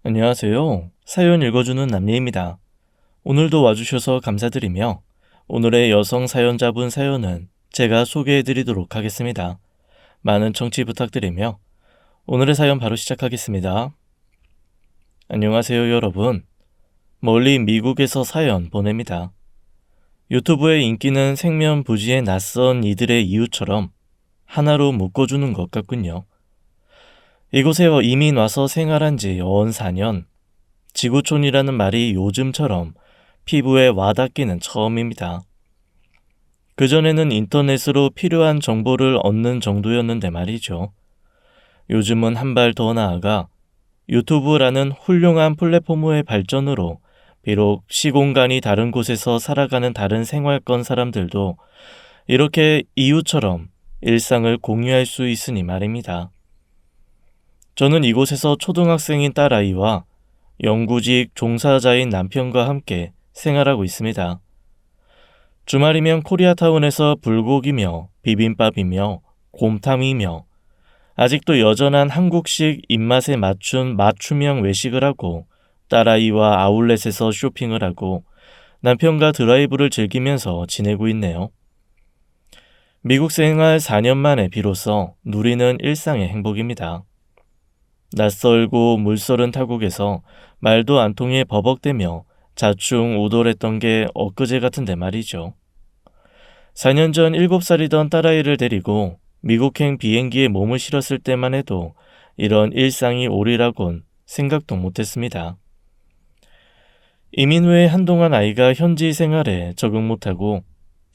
안녕하세요. 사연 읽어주는 남예입니다. 오늘도 와주셔서 감사드리며 오늘의 여성 사연자분 사연은 제가 소개해드리도록 하겠습니다. 많은 청취 부탁드리며 오늘의 사연 바로 시작하겠습니다. 안녕하세요 여러분. 멀리 미국에서 사연 보냅니다. 유튜브의 인기는 생면부지의 낯선 이들의 이유처럼 하나로 묶어주는 것 같군요. 이곳에 이민 와서 생활한 지 어언 4년, 지구촌이라는 말이 요즘처럼 피부에 와닿기는 처음입니다. 그전에는 인터넷으로 필요한 정보를 얻는 정도였는데 말이죠. 요즘은 한 발 더 나아가 유튜브라는 훌륭한 플랫폼의 발전으로 비록 시공간이 다른 곳에서 살아가는 다른 생활권 사람들도 이렇게 이웃처럼 일상을 공유할 수 있으니 말입니다. 저는 이곳에서 초등학생인 딸아이와 영구직 종사자인 남편과 함께 생활하고 있습니다. 주말이면 코리아타운에서 불고기며 비빔밥이며 곰탕이며 아직도 여전한 한국식 입맛에 맞춘 맞춤형 외식을 하고 딸아이와 아울렛에서 쇼핑을 하고 남편과 드라이브를 즐기면서 지내고 있네요. 미국 생활 4년 만에 비로소 누리는 일상의 행복입니다. 낯설고 물서른 타국에서 말도 안 통해 버벅대며 자충우돌했던 게 엊그제 같은데 말이죠. 4년 전 7살이던 딸아이를 데리고 미국행 비행기에 몸을 실었을 때만 해도 이런 일상이 오리라곤 생각도 못했습니다. 이민 후에 한동안 아이가 현지 생활에 적응 못하고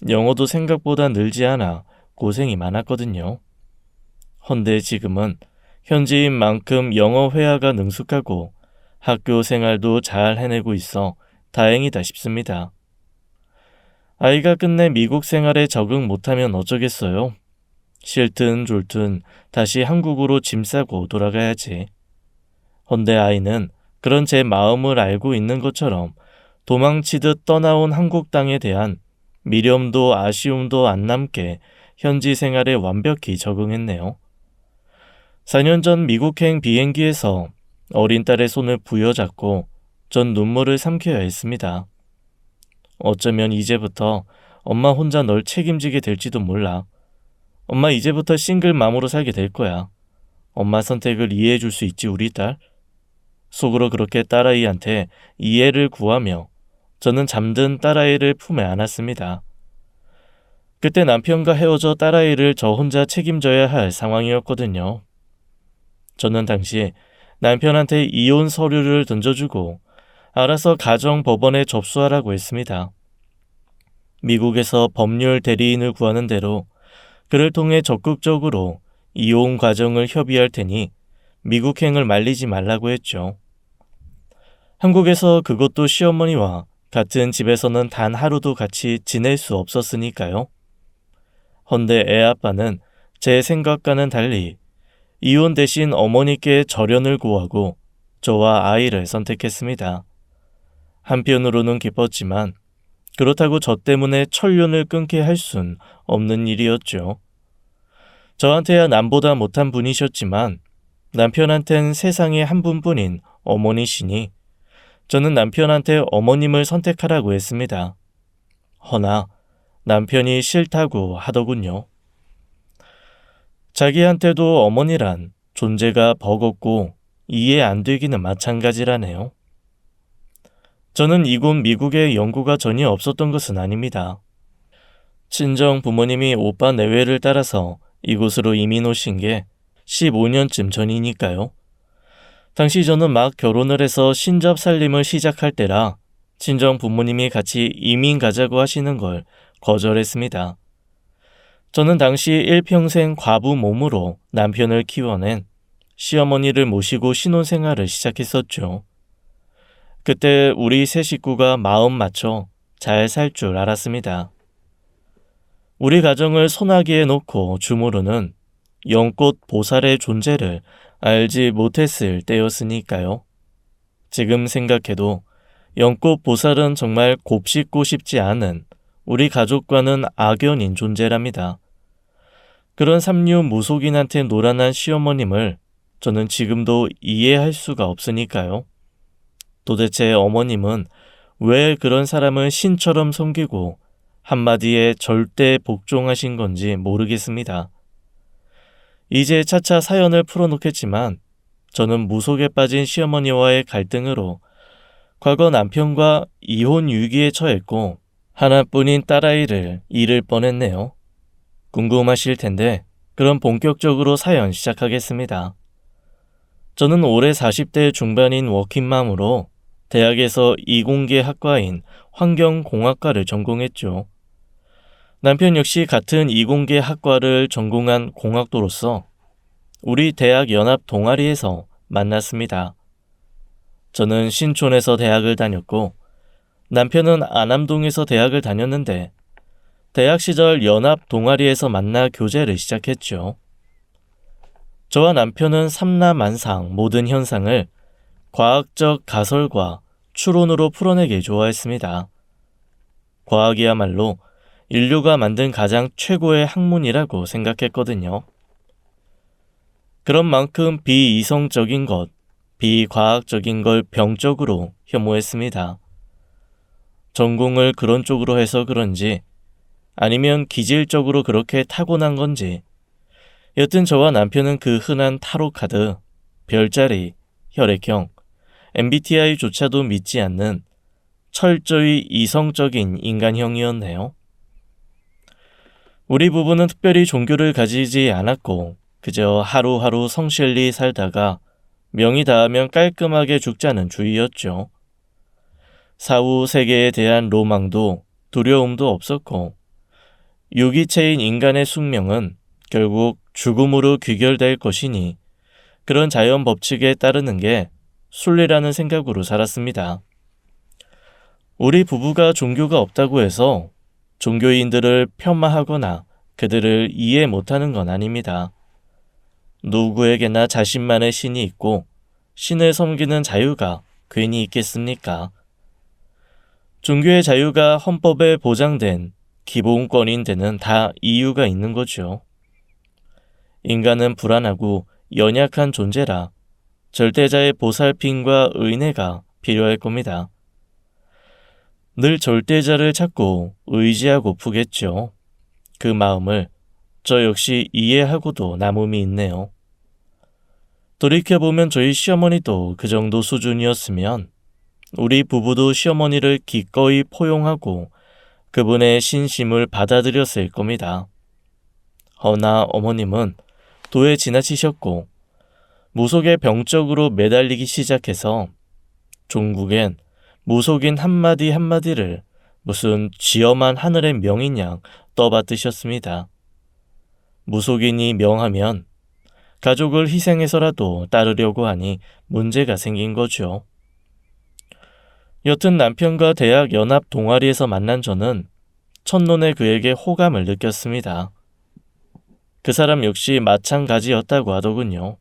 영어도 생각보다 늘지 않아 고생이 많았거든요. 헌데 지금은 현지인 만큼 영어 회화가 능숙하고 학교 생활도 잘 해내고 있어 다행이다 싶습니다. 아이가 끝내 미국 생활에 적응 못하면 어쩌겠어요. 싫든 졸든 다시 한국으로 짐 싸고 돌아가야지. 헌데 아이는 그런 제 마음을 알고 있는 것처럼 도망치듯 떠나온 한국 땅에 대한 미련도 아쉬움도 안 남게 현지 생활에 완벽히 적응했네요. 4년 전 미국행 비행기에서 어린 딸의 손을 부여잡고 전 눈물을 삼켜야 했습니다. 어쩌면 이제부터 엄마 혼자 널 책임지게 될지도 몰라. 엄마 이제부터 싱글맘으로 살게 될 거야. 엄마 선택을 이해해 줄 수 있지 우리 딸? 속으로 그렇게 딸아이한테 이해를 구하며 저는 잠든 딸아이를 품에 안았습니다. 그때 남편과 헤어져 딸아이를 저 혼자 책임져야 할 상황이었거든요. 저는 당시 남편한테 이혼 서류를 던져주고 알아서 가정법원에 접수하라고 했습니다. 미국에서 법률 대리인을 구하는 대로 그를 통해 적극적으로 이혼 과정을 협의할 테니 미국행을 말리지 말라고 했죠. 한국에서 그것도 시어머니와 같은 집에서는 단 하루도 같이 지낼 수 없었으니까요. 헌데 애 아빠는 제 생각과는 달리 이혼 대신 어머니께 절연을 구하고 저와 아이를 선택했습니다. 한편으로는 기뻤지만 그렇다고 저 때문에 천륜을 끊게 할 순 없는 일이었죠. 저한테야 남보다 못한 분이셨지만 남편한텐 세상에 한 분뿐인 어머니시니 저는 남편한테 어머님을 선택하라고 했습니다. 허나 남편이 싫다고 하더군요. 자기한테도 어머니란 존재가 버겁고 이해 안 되기는 마찬가지라네요. 저는 이곳 미국에 연고가 전혀 없었던 것은 아닙니다. 친정 부모님이 오빠 내외를 따라서 이곳으로 이민 오신 게 15년쯤 전이니까요. 당시 저는 막 결혼을 해서 신접 살림을 시작할 때라 친정 부모님이 같이 이민 가자고 하시는 걸 거절했습니다. 저는 당시 일평생 과부 몸으로 남편을 키워낸 시어머니를 모시고 신혼생활을 시작했었죠. 그때 우리 세 식구가 마음 맞춰 잘 살 줄 알았습니다. 우리 가정을 소나기에 놓고 주무르는 연꽃 보살의 존재를 알지 못했을 때였으니까요. 지금 생각해도 연꽃 보살은 정말 곱씹고 싶지 않은 우리 가족과는 악연인 존재랍니다. 그런 삼류 무속인한테 노란한 시어머님을 저는 지금도 이해할 수가 없으니까요. 도대체 어머님은 왜 그런 사람을 신처럼 섬기고 한마디에 절대 복종하신 건지 모르겠습니다. 이제 차차 사연을 풀어놓겠지만 저는 무속에 빠진 시어머니와의 갈등으로 과거 남편과 이혼 위기에 처했고 하나뿐인 딸아이를 잃을 뻔했네요. 궁금하실 텐데 그럼 본격적으로 사연 시작하겠습니다. 저는 올해 40대 중반인 워킹맘으로 대학에서 이공계 학과인 환경공학과를 전공했죠. 남편 역시 같은 이공계 학과를 전공한 공학도로서 우리 대학 연합 동아리에서 만났습니다. 저는 신촌에서 대학을 다녔고 남편은 안암동에서 대학을 다녔는데 대학 시절 연합 동아리에서 만나 교제를 시작했죠. 저와 남편은 삼라만상 모든 현상을 과학적 가설과 추론으로 풀어내기 좋아했습니다. 과학이야말로 인류가 만든 가장 최고의 학문이라고 생각했거든요. 그런 만큼 비이성적인 것, 비과학적인 걸 병적으로 혐오했습니다. 전공을 그런 쪽으로 해서 그런지 아니면 기질적으로 그렇게 타고난 건지 여튼 저와 남편은 그 흔한 타로 카드, 별자리, 혈액형, MBTI조차도 믿지 않는 철저히 이성적인 인간형이었네요. 우리 부부는 특별히 종교를 가지지 않았고 그저 하루하루 성실히 살다가 명이 닿으면 깔끔하게 죽자는 주의였죠. 사후 세계에 대한 로망도 두려움도 없었고 유기체인 인간의 숙명은 결국 죽음으로 귀결될 것이니 그런 자연 법칙에 따르는 게 순리라는 생각으로 살았습니다. 우리 부부가 종교가 없다고 해서 종교인들을 폄하하거나 그들을 이해 못하는 건 아닙니다. 누구에게나 자신만의 신이 있고 신을 섬기는 자유가 괜히 있겠습니까? 종교의 자유가 헌법에 보장된 기본권인 데는 다 이유가 있는 거죠. 인간은 불안하고 연약한 존재라 절대자의 보살핌과 은혜가 필요할 겁니다. 늘 절대자를 찾고 의지하고 푸겠죠. 그 마음을 저 역시 이해하고도 남음이 있네요. 돌이켜보면 저희 시어머니도 그 정도 수준이었으면 우리 부부도 시어머니를 기꺼이 포용하고 그분의 신심을 받아들였을 겁니다. 허나 어머님은 도에 지나치셨고 무속에 병적으로 매달리기 시작해서 종국엔 무속인 한마디 한마디를 무슨 쥐엄한 하늘의 명인 양 떠받드셨습니다. 무속인이 명하면 가족을 희생해서라도 따르려고 하니 문제가 생긴 거죠. 여튼 남편과 대학 연합 동아리에서 만난 저는 첫눈에 그에게 호감을 느꼈습니다. 그 사람 역시 마찬가지였다고 하더군요.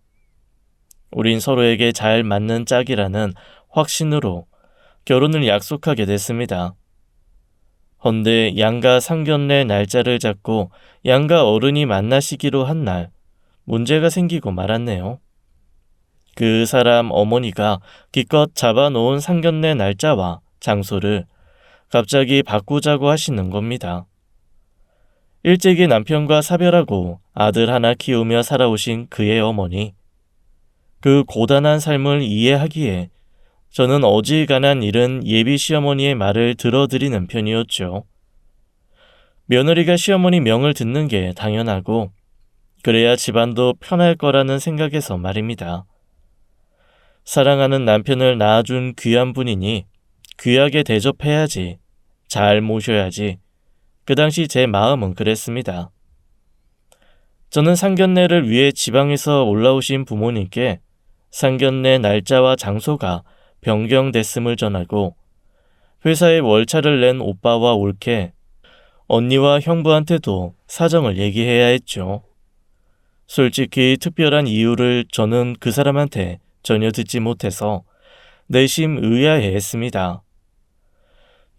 우린 서로에게 잘 맞는 짝이라는 확신으로 결혼을 약속하게 됐습니다. 헌데 양가 상견례 날짜를 잡고 양가 어른이 만나시기로 한 날 문제가 생기고 말았네요. 그 사람 어머니가 기껏 잡아놓은 상견례 날짜와 장소를 갑자기 바꾸자고 하시는 겁니다. 일찍이 남편과 사별하고 아들 하나 키우며 살아오신 그의 어머니. 그 고단한 삶을 이해하기에 저는 어지간한 일은 예비 시어머니의 말을 들어드리는 편이었죠. 며느리가 시어머니 명을 듣는 게 당연하고 그래야 집안도 편할 거라는 생각에서 말입니다. 사랑하는 남편을 낳아준 귀한 분이니 귀하게 대접해야지, 잘 모셔야지. 그 당시 제 마음은 그랬습니다. 저는 상견례를 위해 지방에서 올라오신 부모님께 상견례 날짜와 장소가 변경됐음을 전하고 회사에 월차를 낸 오빠와 올케, 언니와 형부한테도 사정을 얘기해야 했죠. 솔직히 특별한 이유를 저는 그 사람한테 전혀 듣지 못해서 내심 의아해했습니다.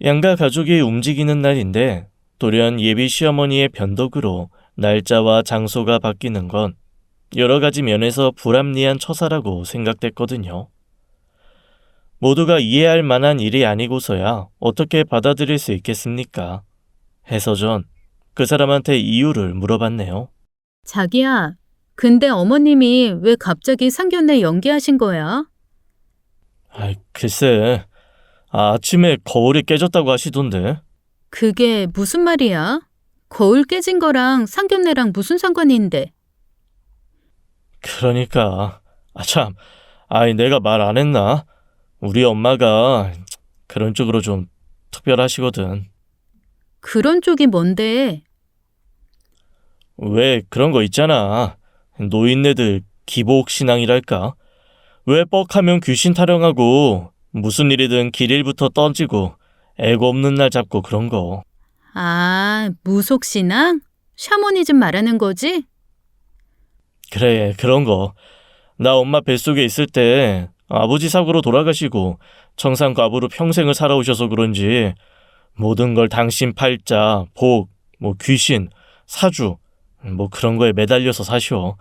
양가 가족이 움직이는 날인데 돌연 예비 시어머니의 변덕으로 날짜와 장소가 바뀌는 건 여러 가지 면에서 불합리한 처사라고 생각됐거든요. 모두가 이해할 만한 일이 아니고서야 어떻게 받아들일 수 있겠습니까? 해서 전 그 사람한테 이유를 물어봤네요. 자기야, 근데 어머님이 왜 갑자기 상견례 연기하신 거야? 글쎄, 아침에 거울이 깨졌다고 하시던데. 그게 무슨 말이야? 거울 깨진 거랑 상견례랑 무슨 상관인데? 그러니까, 참, 내가 말 안 했나? 우리 엄마가 그런 쪽으로 좀 특별하시거든. 그런 쪽이 뭔데? 왜 그런 거 있잖아. 노인네들 기복신앙이랄까? 왜 뻑하면 귀신 타령하고 무슨 일이든 길일부터 던지고 애고 없는 날 잡고 그런 거. 아, 무속신앙? 샤머니즘 말하는 거지? 그래, 그런 거. 나 엄마 뱃속에 있을 때 아버지 사고로 돌아가시고 청산과부로 평생을 살아오셔서 그런지 모든 걸 당신 팔자, 복, 귀신, 사주, 그런 거에 매달려서 사셔.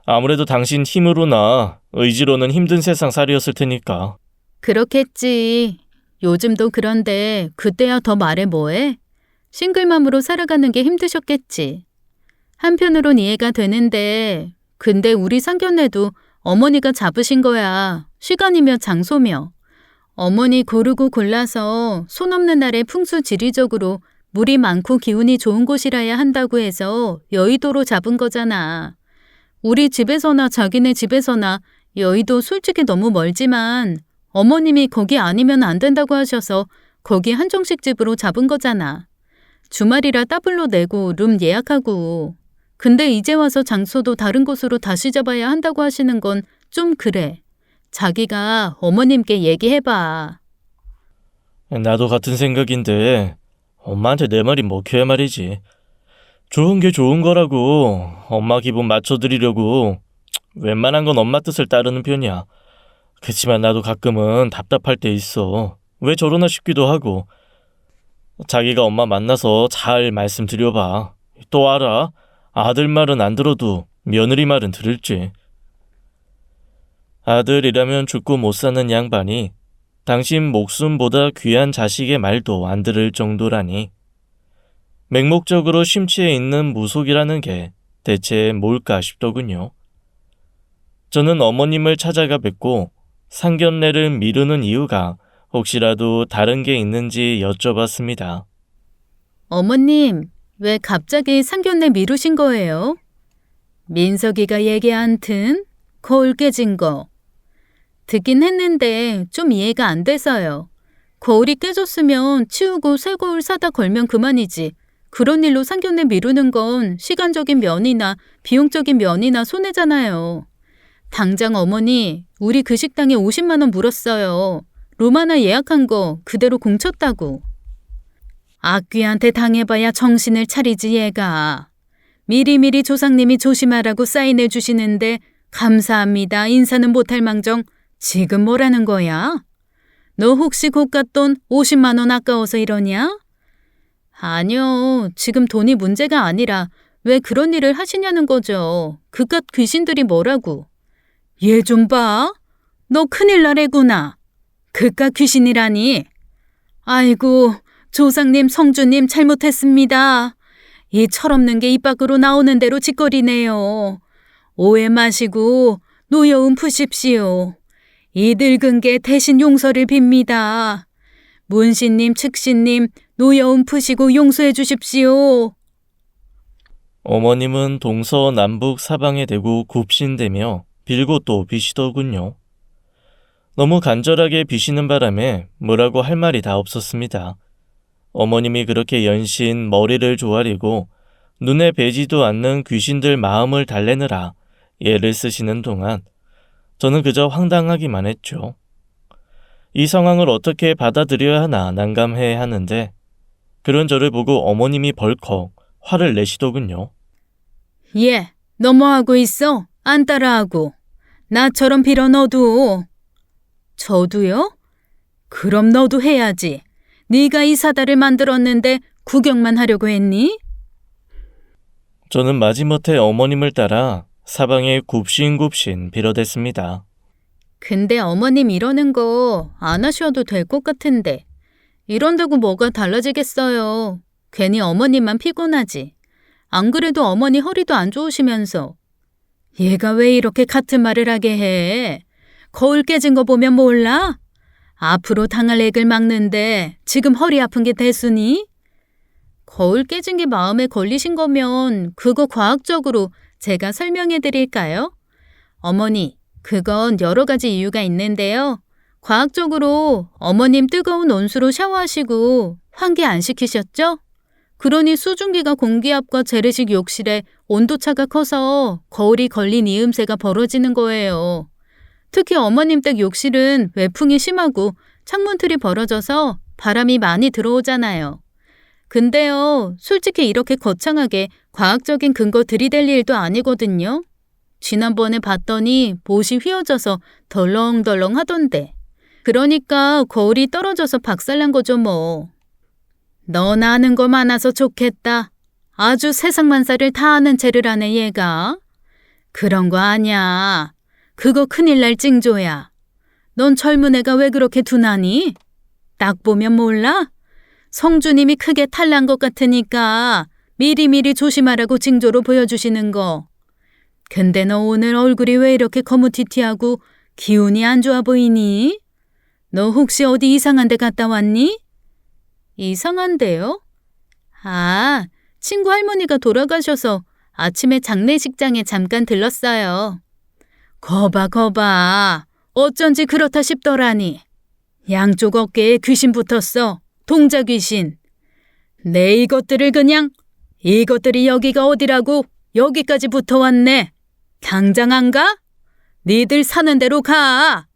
아무래도 당신 힘으로나 의지로는 힘든 세상 살이었을 테니까. 그렇겠지. 요즘도 그런데 그때야 더 말해 뭐해? 싱글맘으로 살아가는 게 힘드셨겠지. 한편으론 이해가 되는데 근데 우리 상견례도 어머니가 잡으신 거야. 시간이며 장소며. 어머니 고르고 골라서 손 없는 날에 풍수지리적으로 물이 많고 기운이 좋은 곳이라야 한다고 해서 여의도로 잡은 거잖아. 우리 집에서나 자기네 집에서나 여의도 솔직히 너무 멀지만 어머님이 거기 아니면 안 된다고 하셔서 거기 한정식 집으로 잡은 거잖아. 주말이라 따블로 내고 룸 예약하고. 근데 이제 와서 장소도 다른 곳으로 다시 잡아야 한다고 하시는 건 좀 그래. 자기가 어머님께 얘기해봐. 나도 같은 생각인데 엄마한테 내 말이 먹혀야 말이지. 좋은 게 좋은 거라고 엄마 기분 맞춰드리려고 웬만한 건 엄마 뜻을 따르는 편이야. 그치만 나도 가끔은 답답할 때 있어. 왜 저러나 싶기도 하고. 자기가 엄마 만나서 잘 말씀드려봐. 또 알아. 아들 말은 안 들어도 며느리 말은 들을지. 아들이라면 죽고 못 사는 양반이 당신 목숨보다 귀한 자식의 말도 안 들을 정도라니. 맹목적으로 심취해 있는 무속이라는 게 대체 뭘까 싶더군요. 저는 어머님을 찾아가 뵙고 상견례를 미루는 이유가 혹시라도 다른 게 있는지 여쭤봤습니다. 어머님, 왜 갑자기 상견례 미루신 거예요? 민석이가 얘기한 튼 거울 깨진 거. 듣긴 했는데 좀 이해가 안 돼서요. 거울이 깨졌으면 치우고 새 거울 사다 걸면 그만이지. 그런 일로 상견례 미루는 건 시간적인 면이나 비용적인 면이나 손해잖아요. 당장 어머니, 우리 그 식당에 50만 원 물었어요. 룸 하나 예약한 거 그대로 공쳤다고. 악귀한테 당해봐야 정신을 차리지 얘가. 미리미리 조상님이 조심하라고 사인해 주시는데 감사합니다 인사는 못할 망정 지금 뭐라는 거야? 너 혹시 고깟 돈 50만 원 아까워서 이러냐? 아니요. 지금 돈이 문제가 아니라 왜 그런 일을 하시냐는 거죠. 그깟 귀신들이 뭐라고. 얘 좀 봐. 너 큰일 나래구나. 그깟 귀신이라니. 아이고, 조상님, 성주님 잘못했습니다. 이 철없는 게 입 밖으로 나오는 대로 짓거리네요. 오해 마시고 노여움 푸십시오. 이 늙은 게 대신 용서를 빕니다. 문신님, 측신님, 노여움 푸시고 용서해 주십시오. 어머님은 동서남북 사방에 대고 굽신대며 빌고 또 비시더군요. 너무 간절하게 비시는 바람에 뭐라고 할 말이 다 없었습니다. 어머님이 그렇게 연신 머리를 조아리고 눈에 뵈지도 않는 귀신들 마음을 달래느라 애를 쓰시는 동안 저는 그저 황당하기만 했죠. 이 상황을 어떻게 받아들여야 하나 난감해 하는데 그런 저를 보고 어머님이 벌컥 화를 내시더군요. 예, 너무하고 있어. 안 따라하고. 나처럼 빌어 너도. 저도요? 그럼 너도 해야지. 네가 이 사다를 만들었는데 구경만 하려고 했니? 저는 마지못해 어머님을 따라 사방에 굽신굽신 빌어댔습니다. 근데 어머님 이러는 거 안 하셔도 될 것 같은데. 이런다고 뭐가 달라지겠어요. 괜히 어머님만 피곤하지. 안 그래도 어머니 허리도 안 좋으시면서. 얘가 왜 이렇게 같은 말을 하게 해? 거울 깨진 거 보면 몰라? 앞으로 당할 액을 막는데 지금 허리 아픈 게 대수니? 거울 깨진 게 마음에 걸리신 거면 그거 과학적으로 제가 설명해 드릴까요? 어머니, 그건 여러 가지 이유가 있는데요. 과학적으로 어머님 뜨거운 온수로 샤워하시고 환기 안 시키셨죠? 그러니 수증기가 공기압과 재래식 욕실에 온도차가 커서 거울이 걸린 이음새가 벌어지는 거예요. 특히 어머님 댁 욕실은 외풍이 심하고 창문틀이 벌어져서 바람이 많이 들어오잖아요. 근데요, 솔직히 이렇게 거창하게 과학적인 근거 들이댈 일도 아니거든요. 지난번에 봤더니 못이 휘어져서 덜렁덜렁 하던데. 그러니까 거울이 떨어져서 박살난 거죠 뭐. 너나 아는 거 많아서 좋겠다. 아주 세상만사를 다 아는 체를 하네 얘가. 그런 거 아냐. 그거 큰일 날 징조야. 넌 젊은 애가 왜 그렇게 둔하니? 딱 보면 몰라? 성주님이 크게 탈난 것 같으니까 미리미리 조심하라고 징조로 보여주시는 거. 근데 너 오늘 얼굴이 왜 이렇게 거무튀튀하고 기운이 안 좋아 보이니? 너 혹시 어디 이상한 데 갔다 왔니? 이상한데요? 아, 친구 할머니가 돌아가셔서 아침에 장례식장에 잠깐 들렀어요. 거봐. 어쩐지 그렇다 싶더라니. 양쪽 어깨에 귀신 붙었어. 동자 귀신. 내 이것들을 그냥 이것들이 여기가 어디라고 여기까지 붙어왔네. 당장 안 가? 니들 사는 대로 가.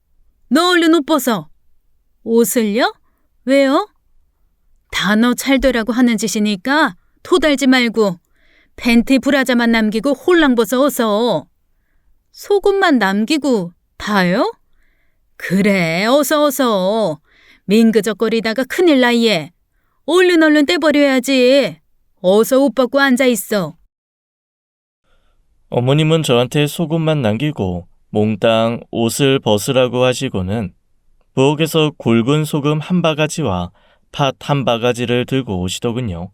너 얼른 옷 벗어. 옷을요? 왜요? 단어 찰되라고 하는 짓이니까 토달지 말고 팬티 브라자만 남기고 홀랑 벗어 어서. 속옷만 남기고 다요? 그래 어서. 민그적거리다가 큰일 나예. 얼른 떼버려야지. 어서 옷 벗고 앉아있어. 어머님은 저한테 속옷만 남기고 몽땅 옷을 벗으라고 하시고는 부엌에서 굵은 소금 한 바가지와 팥 한 바가지를 들고 오시더군요.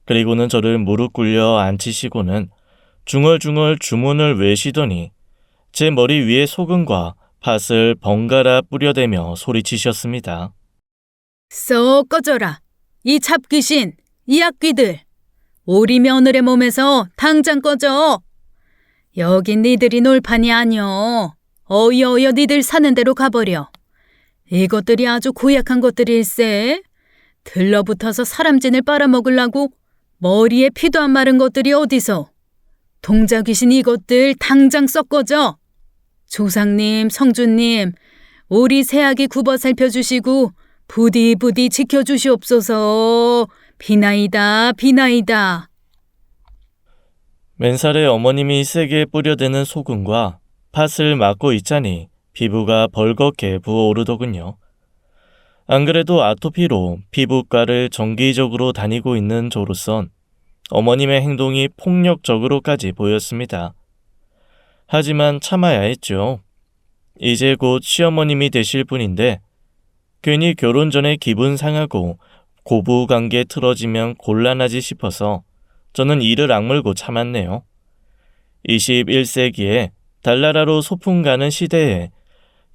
그리고는 저를 무릎 꿇려 앉히시고는 중얼중얼 주문을 외시더니 제 머리 위에 소금과 팥을 번갈아 뿌려대며 소리치셨습니다. 썩 꺼져라. 이 잡귀신, 이 악귀들. 우리 며느리 몸에서 당장 꺼져. 여긴 니들이 놀 판이 아니여. 어여 니들 사는 대로 가버려. 이것들이 아주 고약한 것들일세. 들러붙어서 사람진을 빨아먹으려고 머리에 피도 안 마른 것들이 어디서. 동자 귀신 이것들 당장 썩 꺼져. 조상님, 성주님, 우리 새아기 굽어 살펴주시고 부디 지켜주시옵소서. 비나이다. 맨살에 어머님이 세게 뿌려대는 소금과 팥을 맞고 있자니 피부가 벌겋게 부어오르더군요. 안 그래도 아토피로 피부과를 정기적으로 다니고 있는 저로선 어머님의 행동이 폭력적으로까지 보였습니다. 하지만 참아야 했죠. 이제 곧 시어머님이 되실 분인데 괜히 결혼 전에 기분 상하고 고부관계 틀어지면 곤란하지 싶어서 저는 이를 악물고 참았네요. 21세기에 달나라로 소풍 가는 시대에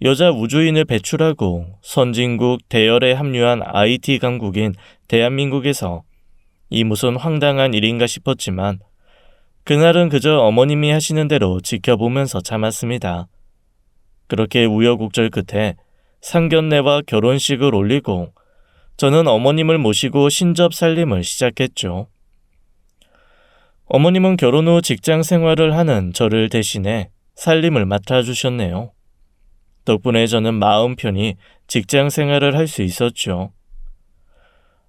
여자 우주인을 배출하고 선진국 대열에 합류한 IT 강국인 대한민국에서 이 무슨 황당한 일인가 싶었지만 그날은 그저 어머님이 하시는 대로 지켜보면서 참았습니다. 그렇게 우여곡절 끝에 상견례와 결혼식을 올리고 저는 어머님을 모시고 신접 살림을 시작했죠. 어머님은 결혼 후 직장 생활을 하는 저를 대신해 살림을 맡아주셨네요. 덕분에 저는 마음 편히 직장 생활을 할 수 있었죠.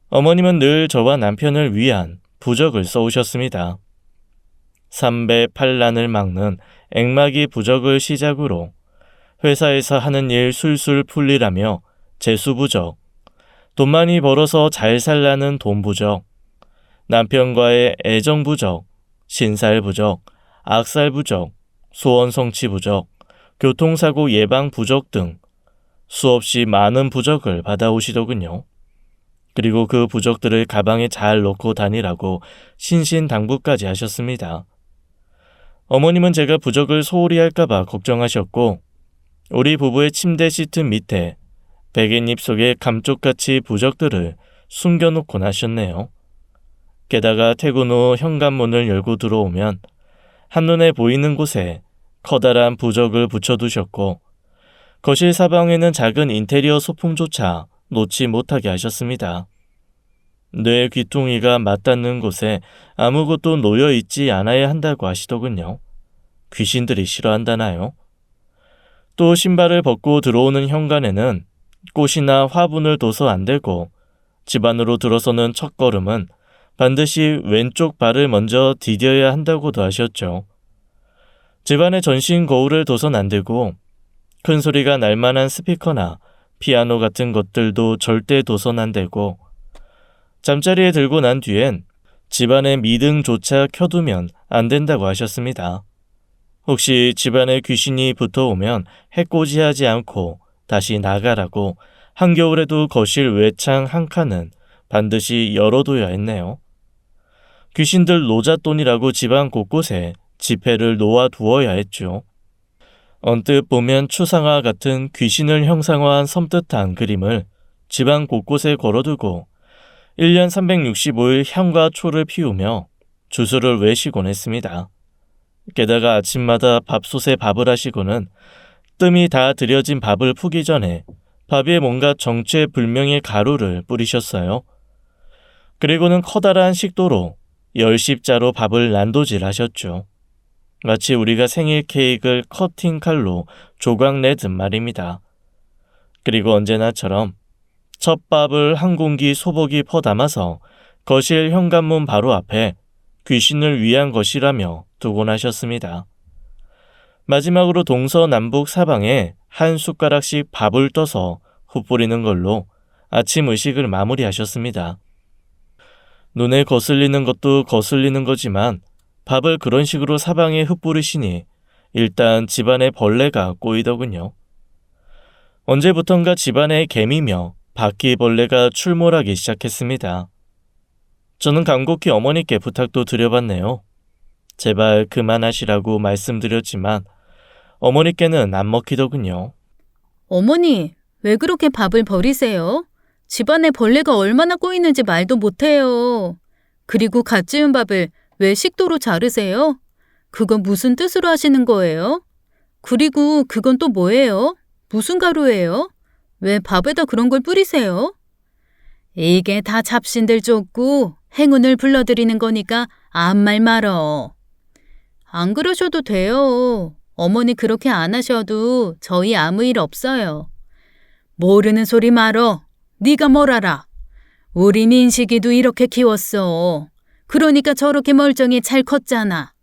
어머님은 늘 저와 남편을 위한 부적을 써오셨습니다. 삼배 팔난을 막는 액마기 부적을 시작으로 회사에서 하는 일 술술 풀리라며 재수부적, 돈 많이 벌어서 잘 살라는 돈부적, 남편과의 애정부적, 신살부적, 악살부적, 소원성취부적, 교통사고 예방 부적 등 수없이 많은 부적을 받아오시더군요. 그리고 그 부적들을 가방에 잘 넣고 다니라고 신신당부까지 하셨습니다. 어머님은 제가 부적을 소홀히 할까봐 걱정하셨고 우리 부부의 침대 시트 밑에 베갯잎 속에 감쪽같이 부적들을 숨겨놓곤 하셨네요. 게다가 퇴근 후 현관문을 열고 들어오면 한눈에 보이는 곳에 커다란 부적을 붙여두셨고 거실 사방에는 작은 인테리어 소품조차 놓지 못하게 하셨습니다. 뇌 귀퉁이가 맞닿는 곳에 아무것도 놓여 있지 않아야 한다고 하시더군요. 귀신들이 싫어한다나요? 또 신발을 벗고 들어오는 현관에는 꽃이나 화분을 둬서 안 되고 집 안으로 들어서는 첫걸음은 반드시 왼쪽 발을 먼저 디뎌야 한다고도 하셨죠. 집안에 전신 거울을 둬선 안 되고 큰 소리가 날 만한 스피커나 피아노 같은 것들도 절대 둬선 안 되고 잠자리에 들고 난 뒤엔 집안의 미등조차 켜두면 안 된다고 하셨습니다. 혹시 집안에 귀신이 붙어오면 해코지하지 않고 다시 나가라고 한겨울에도 거실 외창 한 칸은 반드시 열어둬야 했네요. 귀신들 노잣돈이라고 집안 곳곳에 지폐를 놓아두어야 했죠. 언뜻 보면 추상화 같은 귀신을 형상화한 섬뜩한 그림을 집안 곳곳에 걸어두고 1년 365일 향과 초를 피우며 주술을 외시곤 했습니다. 게다가 아침마다 밥솥에 밥을 하시고는 뜸이 다 들여진 밥을 푸기 전에 밥 위에 뭔가 정체불명의 가루를 뿌리셨어요. 그리고는 커다란 식도로 10십자로 밥을 난도질 하셨죠. 마치 우리가 생일 케이크를 커팅 칼로 조각 내듯 말입니다. 그리고 언제나처럼 첫 밥을 한 공기 소복이 퍼담아서 거실 현관문 바로 앞에 귀신을 위한 것이라며 두곤 하셨습니다. 마지막으로 동서남북 사방에 한 숟가락씩 밥을 떠서 흩뿌리는 걸로 아침 의식을 마무리하셨습니다. 눈에 거슬리는 것도 거슬리는 거지만 밥을 그런 식으로 사방에 흩뿌리시니 일단 집안에 벌레가 꼬이더군요. 언제부턴가 집안에 개미며 바퀴벌레가 출몰하기 시작했습니다. 저는 간곡히 어머니께 부탁도 드려봤네요. 제발 그만하시라고 말씀드렸지만 어머니께는 안 먹히더군요. 어머니, 왜 그렇게 밥을 버리세요? 집안에 벌레가 얼마나 꼬이는지 말도 못해요. 그리고 갓 지은 밥을 왜 식도로 자르세요? 그건 무슨 뜻으로 하시는 거예요? 그리고 그건 또 뭐예요? 무슨 가루예요? 왜 밥에다 그런 걸 뿌리세요? 이게 다 잡신들 쫓고 행운을 불러들이는 거니까 아무 말 말어. 안 그러셔도 돼요. 어머니 그렇게 안 하셔도 저희 아무 일 없어요. 모르는 소리 말어. 네가 뭘 알아. 우리 민식이도 이렇게 키웠어. 그러니까 저렇게 멀쩡히 잘 컸잖아.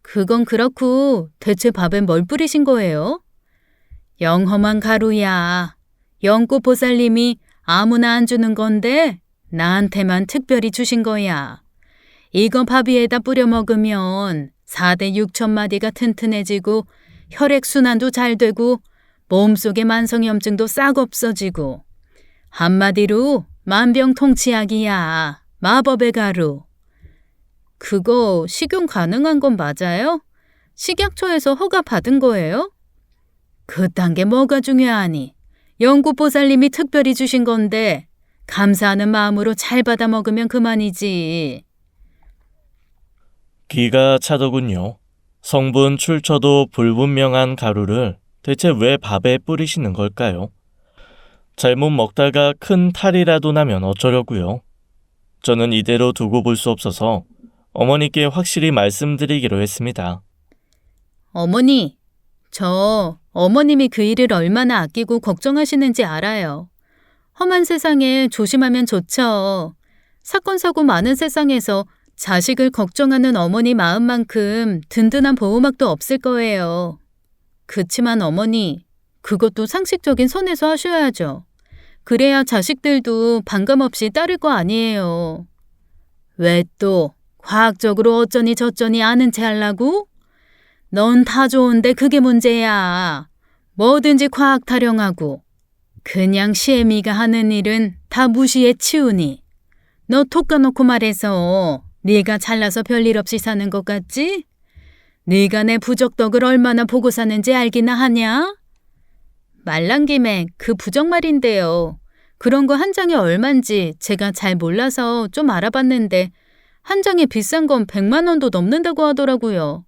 그건 그렇고 대체 밥엔 뭘 뿌리신 거예요? 영험한 가루야. 연꽃보살님이 아무나 안 주는 건데 나한테만 특별히 주신 거야. 이거 밥 위에다 뿌려 먹으면 4대 6천 마디가 튼튼해지고 혈액순환도 잘 되고 몸속의 만성염증도 싹 없어지고 한마디로 만병통치약이야. 마법의 가루. 그거 식용 가능한 건 맞아요? 식약처에서 허가 받은 거예요? 그딴 게 뭐가 중요하니. 연꽃보살님이 특별히 주신 건데 감사하는 마음으로 잘 받아 먹으면 그만이지. 기가 차더군요. 성분 출처도 불분명한 가루를 대체 왜 밥에 뿌리시는 걸까요? 잘못 먹다가 큰 탈이라도 나면 어쩌려고요? 저는 이대로 두고 볼 수 없어서 어머니께 확실히 말씀드리기로 했습니다. 어머니, 저 어머님이 그 일을 얼마나 아끼고 걱정하시는지 알아요. 험한 세상에 조심하면 좋죠. 사건 사고 많은 세상에서 자식을 걱정하는 어머니 마음만큼 든든한 보호막도 없을 거예요. 그치만 어머니, 그것도 상식적인 선에서 하셔야죠. 그래야 자식들도 반감없이 따를 거 아니에요. 왜 또 과학적으로 어쩌니 저쩌니 아는 체 하려고? 넌 다 좋은데 그게 문제야. 뭐든지 과학 타령하고 그냥 시애미가 하는 일은 다 무시해 치우니. 너 톡 까놓고 말해서 네가 잘나서 별일 없이 사는 것 같지? 네가 내 부적덕을 얼마나 보고 사는지 알기나 하냐? 말난 김에 그 부적 말인데요. 그런 거 한 장에 얼만지 제가 잘 몰라서 좀 알아봤는데 한 장에 비싼 건 100만 원도 넘는다고 하더라고요.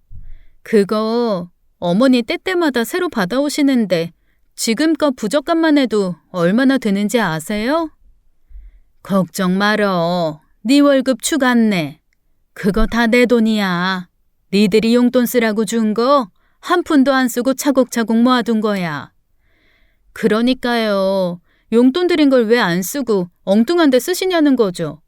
그거 어머니 때때마다 새로 받아오시는데 지금껏 부적값만 해도 얼마나 되는지 아세요? 걱정 말어. 네 월급 추갔네. 그거 다 내 돈이야. 니들이 용돈 쓰라고 준 거 한 푼도 안 쓰고 차곡차곡 모아둔 거야. 그러니까요. 용돈 드린 걸 왜 안 쓰고 엉뚱한 데 쓰시냐는 거죠.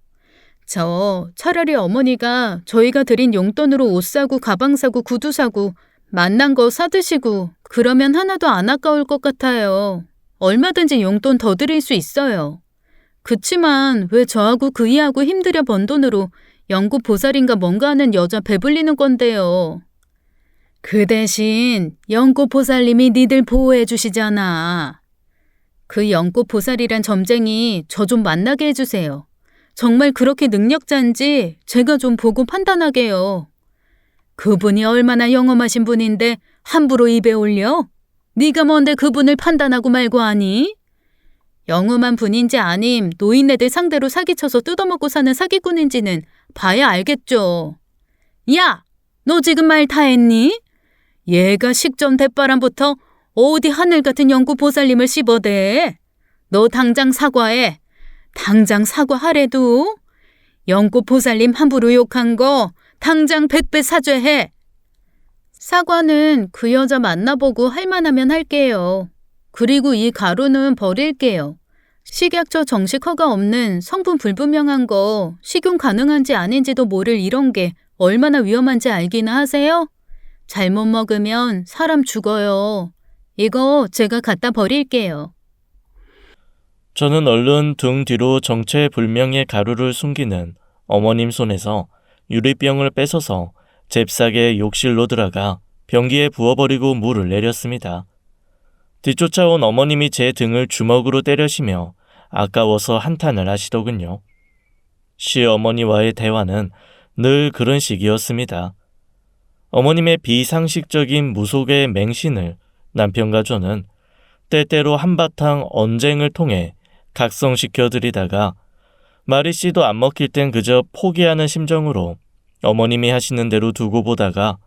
저 차라리 어머니가 저희가 드린 용돈으로 옷 사고 가방 사고 구두 사고 맛난 거 사드시고 그러면 하나도 안 아까울 것 같아요. 얼마든지 용돈 더 드릴 수 있어요. 그치만 왜 저하고 그이하고 힘들여 번 돈으로 연구 보살인가 뭔가 하는 여자 배불리는 건데요. 그 대신 연꽃 보살님이 니들 보호해 주시잖아. 그 연꽃 보살이란 점쟁이 저 좀 만나게 해주세요. 정말 그렇게 능력자인지 제가 좀 보고 판단하게요. 그분이 얼마나 영험하신 분인데 함부로 입에 올려? 네가 뭔데 그분을 판단하고 말고 하니? 영험한 분인지 아님 노인네들 상대로 사기쳐서 뜯어먹고 사는 사기꾼인지는 봐야 알겠죠. 야! 너 지금 말 다 했니? 얘가 식전 대바람부터 어디 하늘 같은 연구 보살님을 씹어대. 너 당장 사과해. 당장 사과하래도. 연꽃 보살님 함부로 욕한 거 당장 100배 사죄해. 사과는 그 여자 만나보고 할만하면 할게요. 그리고 이 가루는 버릴게요. 식약처 정식 허가 없는 성분 불분명한 거 식용 가능한지 아닌지도 모를 이런 게 얼마나 위험한지 알기나 하세요? 잘못 먹으면 사람 죽어요. 이거 제가 갖다 버릴게요. 저는 얼른 등 뒤로 정체불명의 가루를 숨기는 어머님 손에서 유리병을 뺏어서 잽싸게 욕실로 들어가 변기에 부어버리고 물을 내렸습니다. 뒤쫓아온 어머님이 제 등을 주먹으로 때려시며 아까워서 한탄을 하시더군요. 시어머니와의 대화는 늘 그런 식이었습니다. 어머님의 비상식적인 무속의 맹신을 남편과 저는 때때로 한바탕 언쟁을 통해 각성시켜드리다가 말이 씨도 안 먹힐 땐 그저 포기하는 심정으로 어머님이 하시는 대로 두고 보다가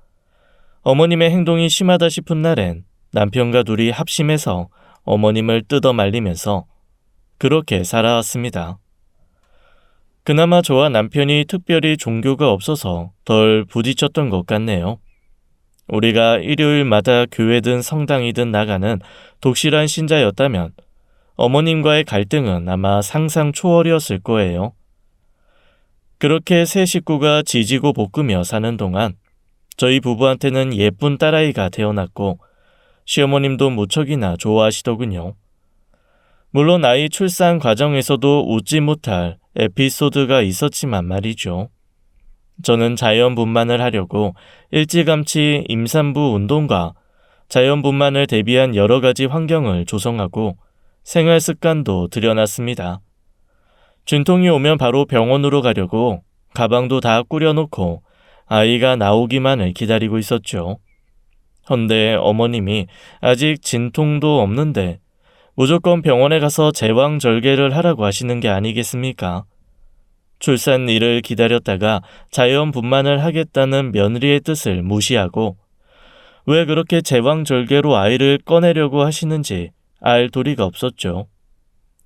어머님의 행동이 심하다 싶은 날엔 남편과 둘이 합심해서 어머님을 뜯어 말리면서 그렇게 살아왔습니다. 그나마 저와 남편이 특별히 종교가 없어서 덜 부딪혔던 것 같네요. 우리가 일요일마다 교회든 성당이든 나가는 독실한 신자였다면 어머님과의 갈등은 아마 상상 초월이었을 거예요. 그렇게 세 식구가 지지고 볶으며 사는 동안 저희 부부한테는 예쁜 딸아이가 태어났고 시어머님도 무척이나 좋아하시더군요. 물론 아이 출산 과정에서도 웃지 못할 에피소드가 있었지만 말이죠. 저는 자연분만을 하려고 일찌감치 임산부 운동과 자연분만을 대비한 여러 가지 환경을 조성하고 생활 습관도 들여놨습니다. 진통이 오면 바로 병원으로 가려고 가방도 다 꾸려놓고 아이가 나오기만을 기다리고 있었죠. 헌데 어머님이 아직 진통도 없는데 무조건 병원에 가서 제왕절개를 하라고 하시는 게 아니겠습니까? 출산일을 기다렸다가 자연분만을 하겠다는 며느리의 뜻을 무시하고 왜 그렇게 제왕절개로 아이를 꺼내려고 하시는지 알 도리가 없었죠.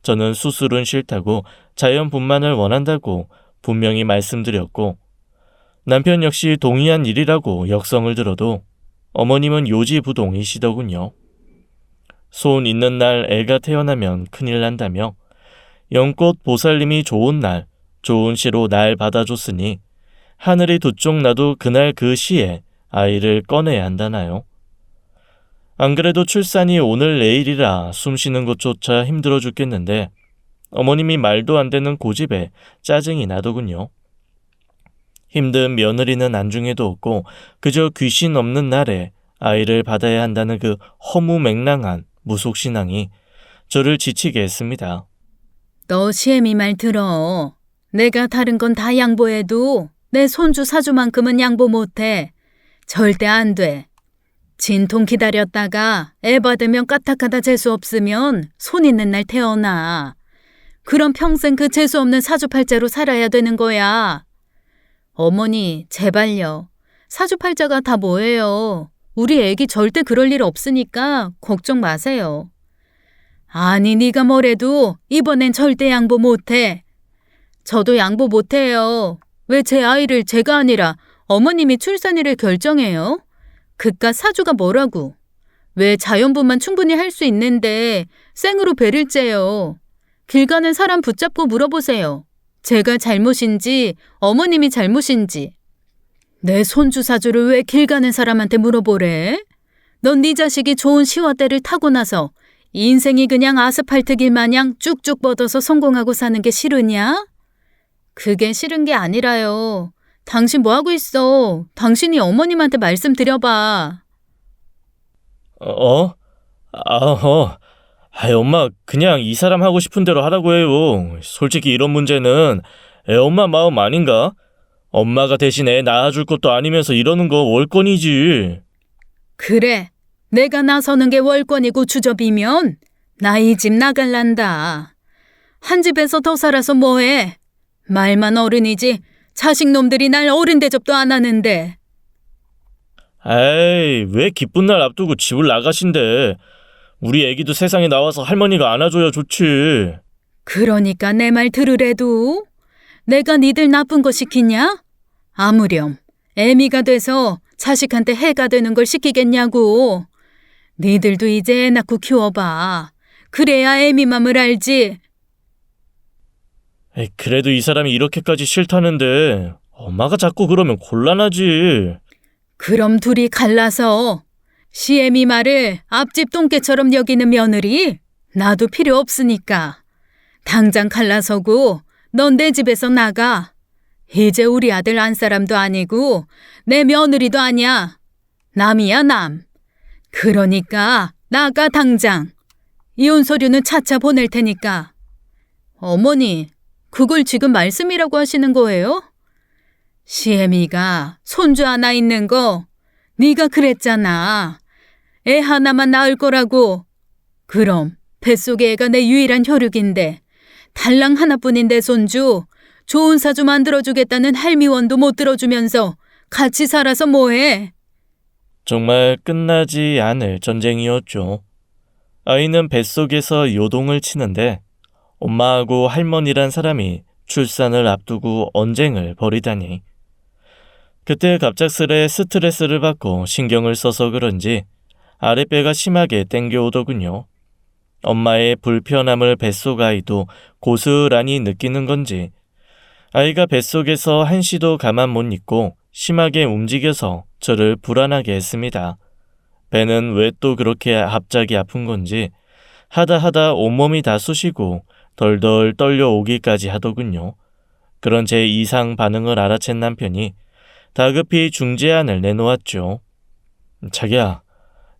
저는 수술은 싫다고 자연분만을 원한다고 분명히 말씀드렸고 남편 역시 동의한 일이라고 역성을 들어도 어머님은 요지부동이시더군요. 손 있는 날 애가 태어나면 큰일 난다며 연꽃 보살님이 좋은 날 좋은 시로 날 받아줬으니 하늘이 두 쪽 나도 그날 그 시에 아이를 꺼내야 한다나요? 안 그래도 출산이 오늘 내일이라 숨쉬는 것조차 힘들어 죽겠는데 어머님이 말도 안 되는 고집에 짜증이 나더군요. 힘든 며느리는 안중에도 없고 그저 귀신 없는 날에 아이를 받아야 한다는 그 허무맹랑한 무속신앙이 저를 지치게 했습니다. 너 시애미 말 들어. 내가 다른 건 다 양보해도 내 손주 사주만큼은 양보 못해. 절대 안 돼. 진통 기다렸다가 애 받으면 까딱하다 재수 없으면 손 있는 날 태어나. 그럼 평생 그 재수 없는 사주팔자로 살아야 되는 거야. 어머니, 제발요. 사주팔자가 다 뭐예요? 우리 애기 절대 그럴 일 없으니까 걱정 마세요. 아니, 네가 뭐래도 이번엔 절대 양보 못해. 저도 양보 못해요. 왜 제 아이를 제가 아니라 어머님이 출산일을 결정해요? 그깟 사주가 뭐라고? 왜 자연분만 충분히 할 수 있는데 생으로 배를 째요? 길 가는 사람 붙잡고 물어보세요. 제가 잘못인지 어머님이 잘못인지. 내 손주 사주를 왜 길 가는 사람한테 물어보래? 넌 네 자식이 좋은 시화대를 타고 나서 인생이 그냥 아스팔트 길 마냥 쭉쭉 뻗어서 성공하고 사는 게 싫으냐? 그게 싫은 게 아니라요. 당신 뭐 하고 있어? 당신이 어머님한테 말씀드려봐. 아이, 엄마, 그냥 이 사람 하고 싶은 대로 하라고 해요. 솔직히 이런 문제는 애 엄마 마음 아닌가? 엄마가 대신 애 낳아줄 것도 아니면서 이러는 거 월권이지. 그래, 내가 나서는 게 월권이고 주접이면 나 이 집 나갈란다. 한 집에서 더 살아서 뭐해? 말만 어른이지 자식놈들이 날 어른 대접도 안 하는데. 에이, 왜 기쁜 날 앞두고 집을 나가신대. 우리 애기도 세상에 나와서 할머니가 안아줘야 좋지. 그러니까 내 말 들으래도 내가 니들 나쁜 거 시키냐? 아무렴 애미가 돼서 자식한테 해가 되는 걸 시키겠냐고. 니들도 이제 애 낳고 키워봐. 그래야 애미 맘을 알지. 에이, 그래도 이 사람이 이렇게까지 싫다는데 엄마가 자꾸 그러면 곤란하지. 그럼 둘이 갈라서 시애미 말을 앞집 똥개처럼 여기는 며느리? 나도 필요 없으니까. 당장 갈라서고 넌 내 집에서 나가. 이제 우리 아들 안 사람도 아니고 내 며느리도 아니야. 남이야 남. 그러니까 나가 당장. 이혼 서류는 차차 보낼 테니까. 어머니, 그걸 지금 말씀이라고 하시는 거예요? 시애미가 손주 하나 있는 거 네가 그랬잖아. 애 하나만 낳을 거라고. 그럼 뱃속의 애가 내 유일한 혈육인데 달랑 하나뿐인 내 손주 좋은 사주 만들어주겠다는 할미원도 못 들어주면서 같이 살아서 뭐해? 정말 끝나지 않을 전쟁이었죠. 아이는 뱃속에서 요동을 치는데 엄마하고 할머니란 사람이 출산을 앞두고 언쟁을 벌이다니. 그때 갑작스레 스트레스를 받고 신경을 써서 그런지 아랫배가 심하게 땡겨오더군요. 엄마의 불편함을 뱃속 아이도 고스란히 느끼는 건지 아이가 뱃속에서 한시도 가만 못 있고 심하게 움직여서 저를 불안하게 했습니다. 배는 왜 또 그렇게 갑자기 아픈 건지 하다 온몸이 다 쑤시고 덜덜 떨려오기까지 하더군요. 그런 제 이상 반응을 알아챈 남편이 다급히 중재안을 내놓았죠. 자기야,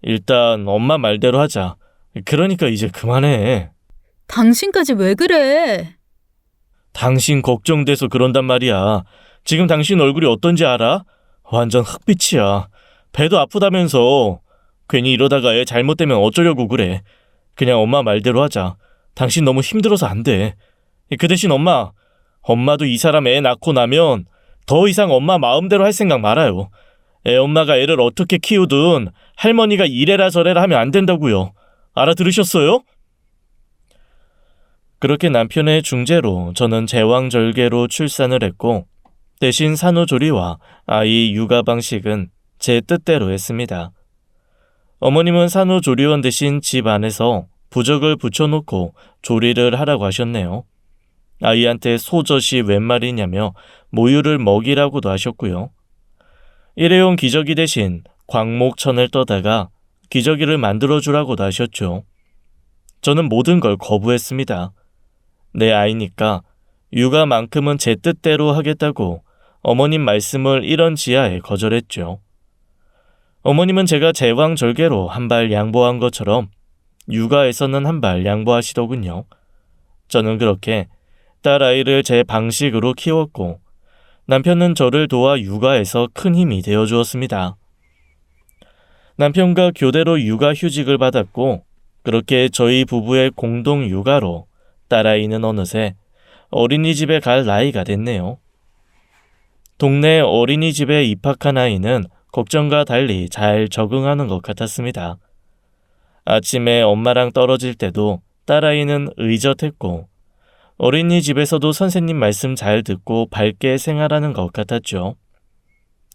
일단 엄마 말대로 하자. 그러니까 이제 그만해. 당신까지 왜 그래? 당신 걱정돼서 그런단 말이야. 지금 당신 얼굴이 어떤지 알아? 완전 흑빛이야. 배도 아프다면서. 괜히 이러다가 애 잘못되면 어쩌려고 그래. 그냥 엄마 말대로 하자. 당신 너무 힘들어서 안 돼. 그 대신 엄마도 이 사람 애 낳고 나면 더 이상 엄마 마음대로 할 생각 말아요. 애 엄마가 애를 어떻게 키우든 할머니가 이래라 저래라 하면 안 된다고요. 알아들으셨어요? 그렇게 남편의 중재로 저는 제왕절개로 출산을 했고 대신 산후조리와 아이 육아 방식은 제 뜻대로 했습니다. 어머님은 산후조리원 대신 집 안에서 부적을 붙여놓고 조리를 하라고 하셨네요. 아이한테 소젖이 웬 말이냐며 모유를 먹이라고도 하셨고요. 일회용 기저귀 대신 광목천을 떠다가 기저귀를 만들어주라고도 하셨죠. 저는 모든 걸 거부했습니다. 내 아이니까 육아만큼은 제 뜻대로 하겠다고 어머님 말씀을 이런 지하에 거절했죠. 어머님은 제가 제왕절개로 한 발 양보한 것처럼 육아에서는 한 발 양보하시더군요. 저는 그렇게 딸아이를 제 방식으로 키웠고 남편은 저를 도와 육아에서 큰 힘이 되어 주었습니다. 남편과 교대로 육아휴직을 받았고 그렇게 저희 부부의 공동 육아로 딸아이는 어느새 어린이집에 갈 나이가 됐네요. 동네 어린이집에 입학한 아이는 걱정과 달리 잘 적응하는 것 같았습니다. 아침에 엄마랑 떨어질 때도 딸아이는 의젓했고 어린이집에서도 선생님 말씀 잘 듣고 밝게 생활하는 것 같았죠.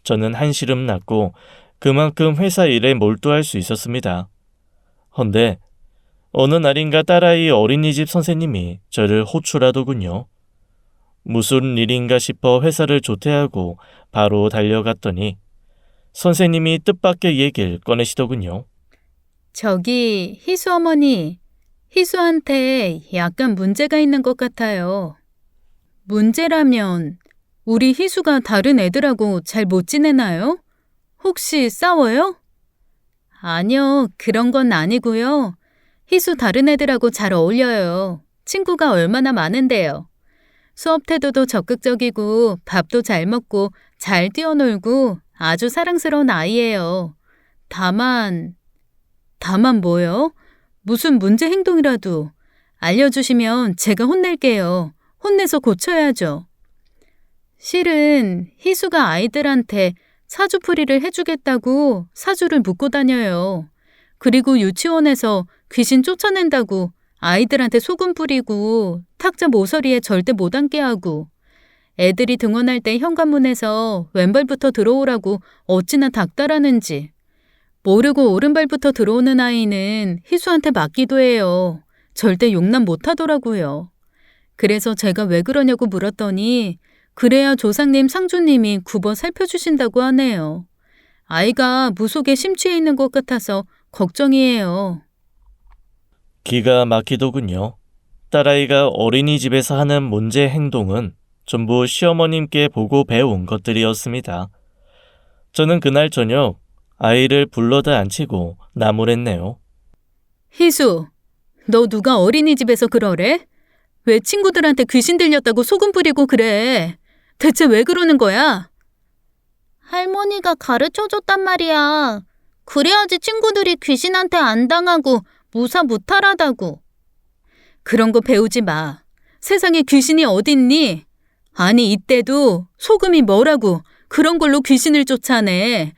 저는 한시름 났고 그만큼 회사 일에 몰두할 수 있었습니다. 헌데 어느 날인가 딸아이 어린이집 선생님이 저를 호출하더군요. 무슨 일인가 싶어 회사를 조퇴하고 바로 달려갔더니 선생님이 뜻밖의 얘기를 꺼내시더군요. 저기 희수 어머니, 희수한테 약간 문제가 있는 것 같아요. 문제라면 우리 희수가 다른 애들하고 잘 못 지내나요? 혹시 싸워요? 아니요, 그런 건 아니고요. 희수 다른 애들하고 잘 어울려요. 친구가 얼마나 많은데요. 수업 태도도 적극적이고 밥도 잘 먹고 잘 뛰어놀고 아주 사랑스러운 아이예요. 다만 뭐요? 무슨 문제 행동이라도 알려주시면 제가 혼낼게요. 혼내서 고쳐야죠. 실은 희수가 아이들한테 사주풀이를 해주겠다고 사주를 묶고 다녀요. 그리고 유치원에서 귀신 쫓아낸다고 아이들한테 소금 뿌리고 탁자 모서리에 절대 못 앉게 하고 애들이 등원할 때 현관문에서 왼발부터 들어오라고 어찌나 닥달하는지 모르고 오른발부터 들어오는 아이는 희수한테 맞기도 해요. 절대 용납 못하더라고요. 그래서 제가 왜 그러냐고 물었더니 그래야 조상님 상주님이 굽어 살펴주신다고 하네요. 아이가 무속에 심취해 있는 것 같아서 걱정이에요. 기가 막히더군요. 딸아이가 어린이집에서 하는 문제 행동은 전부 시어머님께 보고 배운 것들이었습니다. 저는 그날 저녁 아이를 불러다 앉히고 나무랬네요. 희수, 너 누가 어린이집에서 그러래? 왜 친구들한테 귀신 들렸다고 소금 뿌리고 그래? 대체 왜 그러는 거야? 할머니가 가르쳐줬단 말이야. 그래야지 친구들이 귀신한테 안 당하고 무사무탈하다고. 그런 거 배우지 마. 세상에 귀신이 어딨니? 아니 이때도 소금이 뭐라고 그런 걸로 귀신을 쫓아내.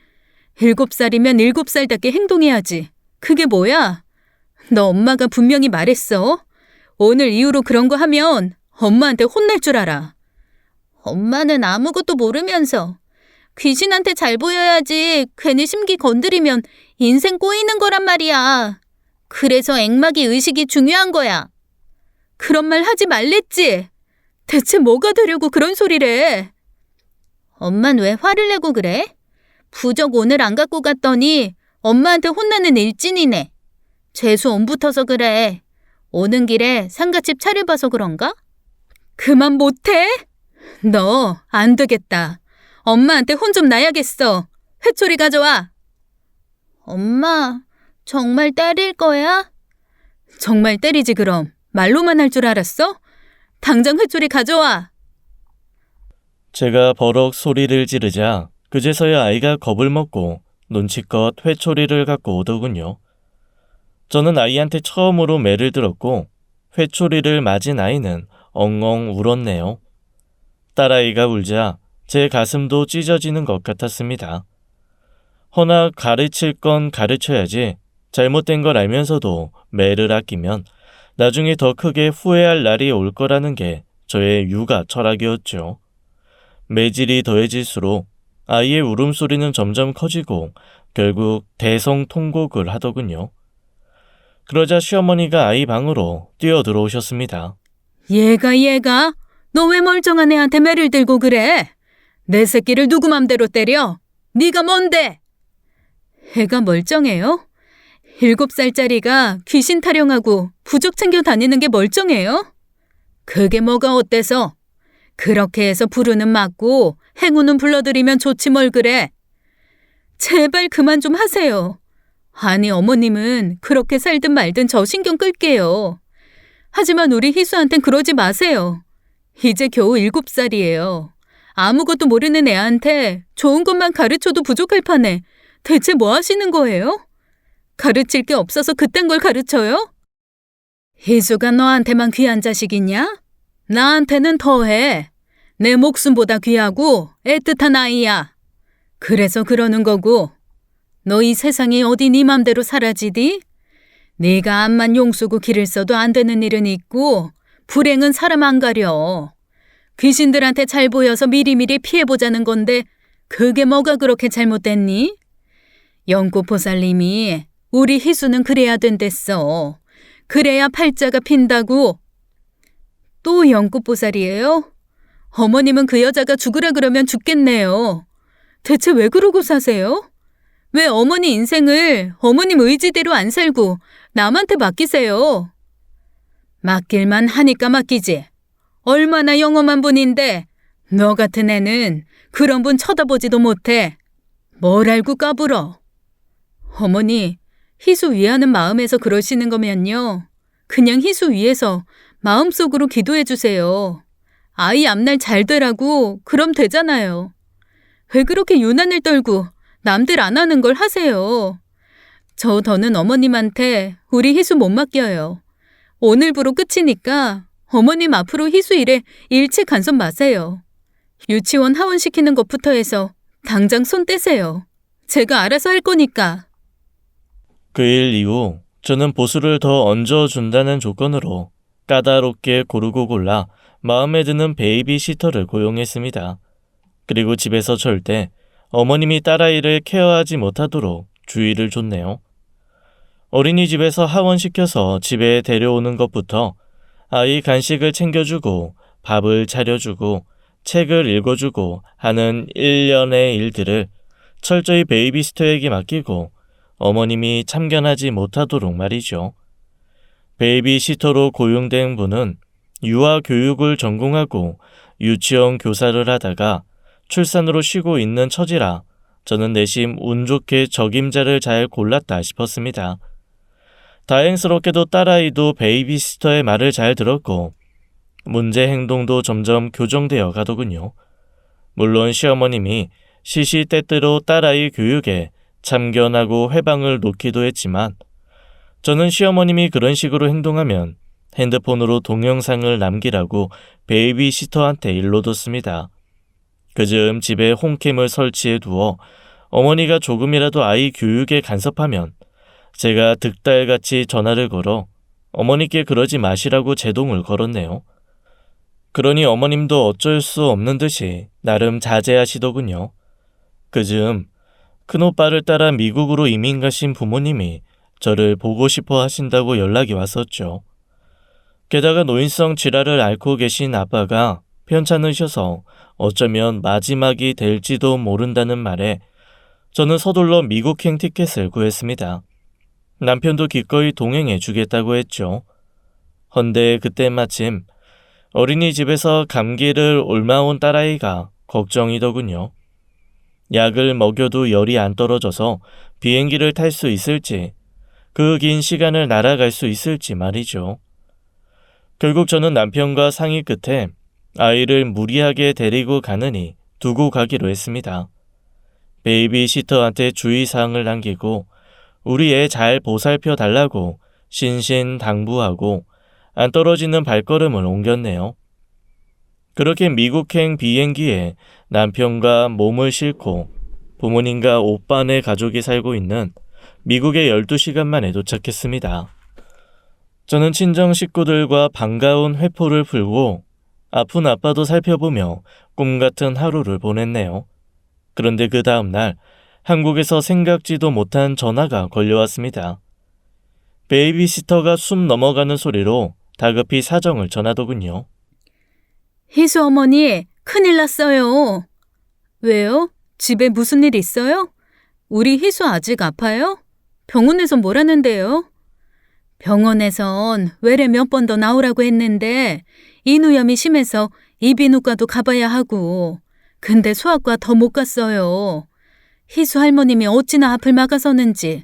7살이면 7살답게 행동해야지. 그게 뭐야? 너 엄마가 분명히 말했어. 오늘 이후로 그런 거 하면 엄마한테 혼낼 줄 알아. 엄마는 아무것도 모르면서 귀신한테 잘 보여야지 괜히 심기 건드리면 인생 꼬이는 거란 말이야. 그래서 액막이 의식이 중요한 거야. 그런 말 하지 말랬지. 대체 뭐가 되려고 그런 소리래. 엄만 왜 화를 내고 그래? 부적 오늘 안 갖고 갔더니 엄마한테 혼나는 일진이네. 재수 온 붙어서 그래. 오는 길에 상가집 차려봐서 그런가? 그만 못해? 너 안 되겠다. 엄마한테 혼 좀 나야겠어. 회초리 가져와. 엄마, 정말 때릴 거야? 정말 때리지 그럼. 말로만 할 줄 알았어? 당장 회초리 가져와. 제가 버럭 소리를 지르자 그제서야 아이가 겁을 먹고 눈치껏 회초리를 갖고 오더군요. 저는 아이한테 처음으로 매를 들었고 회초리를 맞은 아이는 엉엉 울었네요. 딸아이가 울자 제 가슴도 찢어지는 것 같았습니다. 허나 가르칠 건 가르쳐야지 잘못된 걸 알면서도 매를 아끼면 나중에 더 크게 후회할 날이 올 거라는 게 저의 육아 철학이었죠. 매질이 더해질수록 아이의 울음소리는 점점 커지고 결국 대성통곡을 하더군요. 그러자 시어머니가 아이 방으로 뛰어들어오셨습니다. 얘가 너 왜 멀쩡한 애한테 매를 들고 그래? 내 새끼를 누구 맘대로 때려? 네가 뭔데? 애가 멀쩡해요? 7살짜리가 귀신 타령하고 부적 챙겨 다니는 게 멀쩡해요? 그게 뭐가 어때서? 그렇게 해서 부르는 맞고 행운은 불러드리면 좋지 뭘 그래. 제발 그만 좀 하세요. 아니 어머님은 그렇게 살든 말든 저 신경 끌게요. 하지만 우리 희수한텐 그러지 마세요. 이제 겨우 7살이에요. 아무것도 모르는 애한테 좋은 것만 가르쳐도 부족할 판에 대체 뭐 하시는 거예요? 가르칠 게 없어서 그딴 걸 가르쳐요? 희수가 너한테만 귀한 자식이냐? 나한테는 더해. 내 목숨보다 귀하고 애틋한 아이야. 그래서 그러는 거고. 너 이 세상이 어디 네 맘대로 사라지디? 네가 암만 용수고 길을 써도 안 되는 일은 있고 불행은 사람 안 가려. 귀신들한테 잘 보여서 미리미리 피해보자는 건데 그게 뭐가 그렇게 잘못됐니? 연꽃보살님이 우리 희수는 그래야 된댔어. 그래야 팔자가 핀다고. 또 연꽃보살이에요? 어머님은 그 여자가 죽으라 그러면 죽겠네요. 대체 왜 그러고 사세요? 왜 어머니 인생을 어머님 의지대로 안 살고 남한테 맡기세요? 맡길만 하니까 맡기지. 얼마나 영험한 분인데 너 같은 애는 그런 분 쳐다보지도 못해. 뭘 알고 까불어. 어머니, 희수 위하는 마음에서 그러시는 거면요. 그냥 희수 위해서 마음속으로 기도해 주세요. 아이 앞날 잘 되라고 그럼 되잖아요. 왜 그렇게 유난을 떨고 남들 안 하는 걸 하세요. 저 더는 어머님한테 우리 희수 못 맡겨요. 오늘부로 끝이니까 어머님 앞으로 희수 일에 일체 간섭 마세요. 유치원 하원시키는 것부터 해서 당장 손 떼세요. 제가 알아서 할 거니까. 그 일 이후 저는 보수를 더 얹어준다는 조건으로 까다롭게 고르고 골라 마음에 드는 베이비시터를 고용했습니다. 그리고 집에서 절대 어머님이 딸아이를 케어하지 못하도록 주의를 줬네요. 어린이집에서 하원시켜서 집에 데려오는 것부터 아이 간식을 챙겨주고 밥을 차려주고 책을 읽어주고 하는 일련의 일들을 철저히 베이비시터에게 맡기고 어머님이 참견하지 못하도록 말이죠. 베이비시터로 고용된 분은 유아교육을 전공하고 유치원 교사를 하다가 출산으로 쉬고 있는 처지라 저는 내심 운 좋게 적임자를 잘 골랐다 싶었습니다. 다행스럽게도 딸아이도 베이비시터의 말을 잘 들었고 문제 행동도 점점 교정되어 가더군요. 물론 시어머님이 시시때때로 딸아이 교육에 참견하고 회방을 놓기도 했지만 저는 시어머님이 그런 식으로 행동하면 핸드폰으로 동영상을 남기라고 베이비시터한테 일러뒀습니다. 그즈음 집에 홈캠을 설치해 두어 어머니가 조금이라도 아이 교육에 간섭하면 제가 득달같이 전화를 걸어 어머니께 그러지 마시라고 제동을 걸었네요. 그러니 어머님도 어쩔 수 없는 듯이 나름 자제하시더군요. 그즈음 큰오빠를 따라 미국으로 이민 가신 부모님이 저를 보고 싶어 하신다고 연락이 왔었죠. 게다가 노인성 질환을 앓고 계신 아빠가 편찮으셔서 어쩌면 마지막이 될지도 모른다는 말에 저는 서둘러 미국행 티켓을 구했습니다. 남편도 기꺼이 동행해 주겠다고 했죠. 헌데 그때 마침 어린이집에서 감기를 옮아온 딸아이가 걱정이더군요. 약을 먹여도 열이 안 떨어져서 비행기를 탈 수 있을지, 그 긴 시간을 날아갈 수 있을지 말이죠. 결국 저는 남편과 상의 끝에 아이를 무리하게 데리고 가느니 두고 가기로 했습니다. 베이비시터한테 주의사항을 남기고 우리 애 잘 보살펴 달라고 신신당부하고 안 떨어지는 발걸음을 옮겼네요. 그렇게 미국행 비행기에 남편과 몸을 싣고 부모님과 오빠네 가족이 살고 있는 미국에 12시간 만에 도착했습니다. 저는 친정 식구들과 반가운 회포를 풀고 아픈 아빠도 살펴보며 꿈같은 하루를 보냈네요. 그런데 그 다음날 한국에서 생각지도 못한 전화가 걸려왔습니다. 베이비시터가 숨 넘어가는 소리로 다급히 사정을 전하더군요. 희수 어머니, 큰일 났어요. 왜요? 집에 무슨 일 있어요? 우리 희수 아직 아파요? 병원에서 뭐라는데요? 병원에선 외래 몇 번 더 나오라고 했는데 인후염이 심해서 이비인후과도 가봐야 하고. 근데 소아과 더 못 갔어요. 희수 할머님이 어찌나 앞을 막아서는지.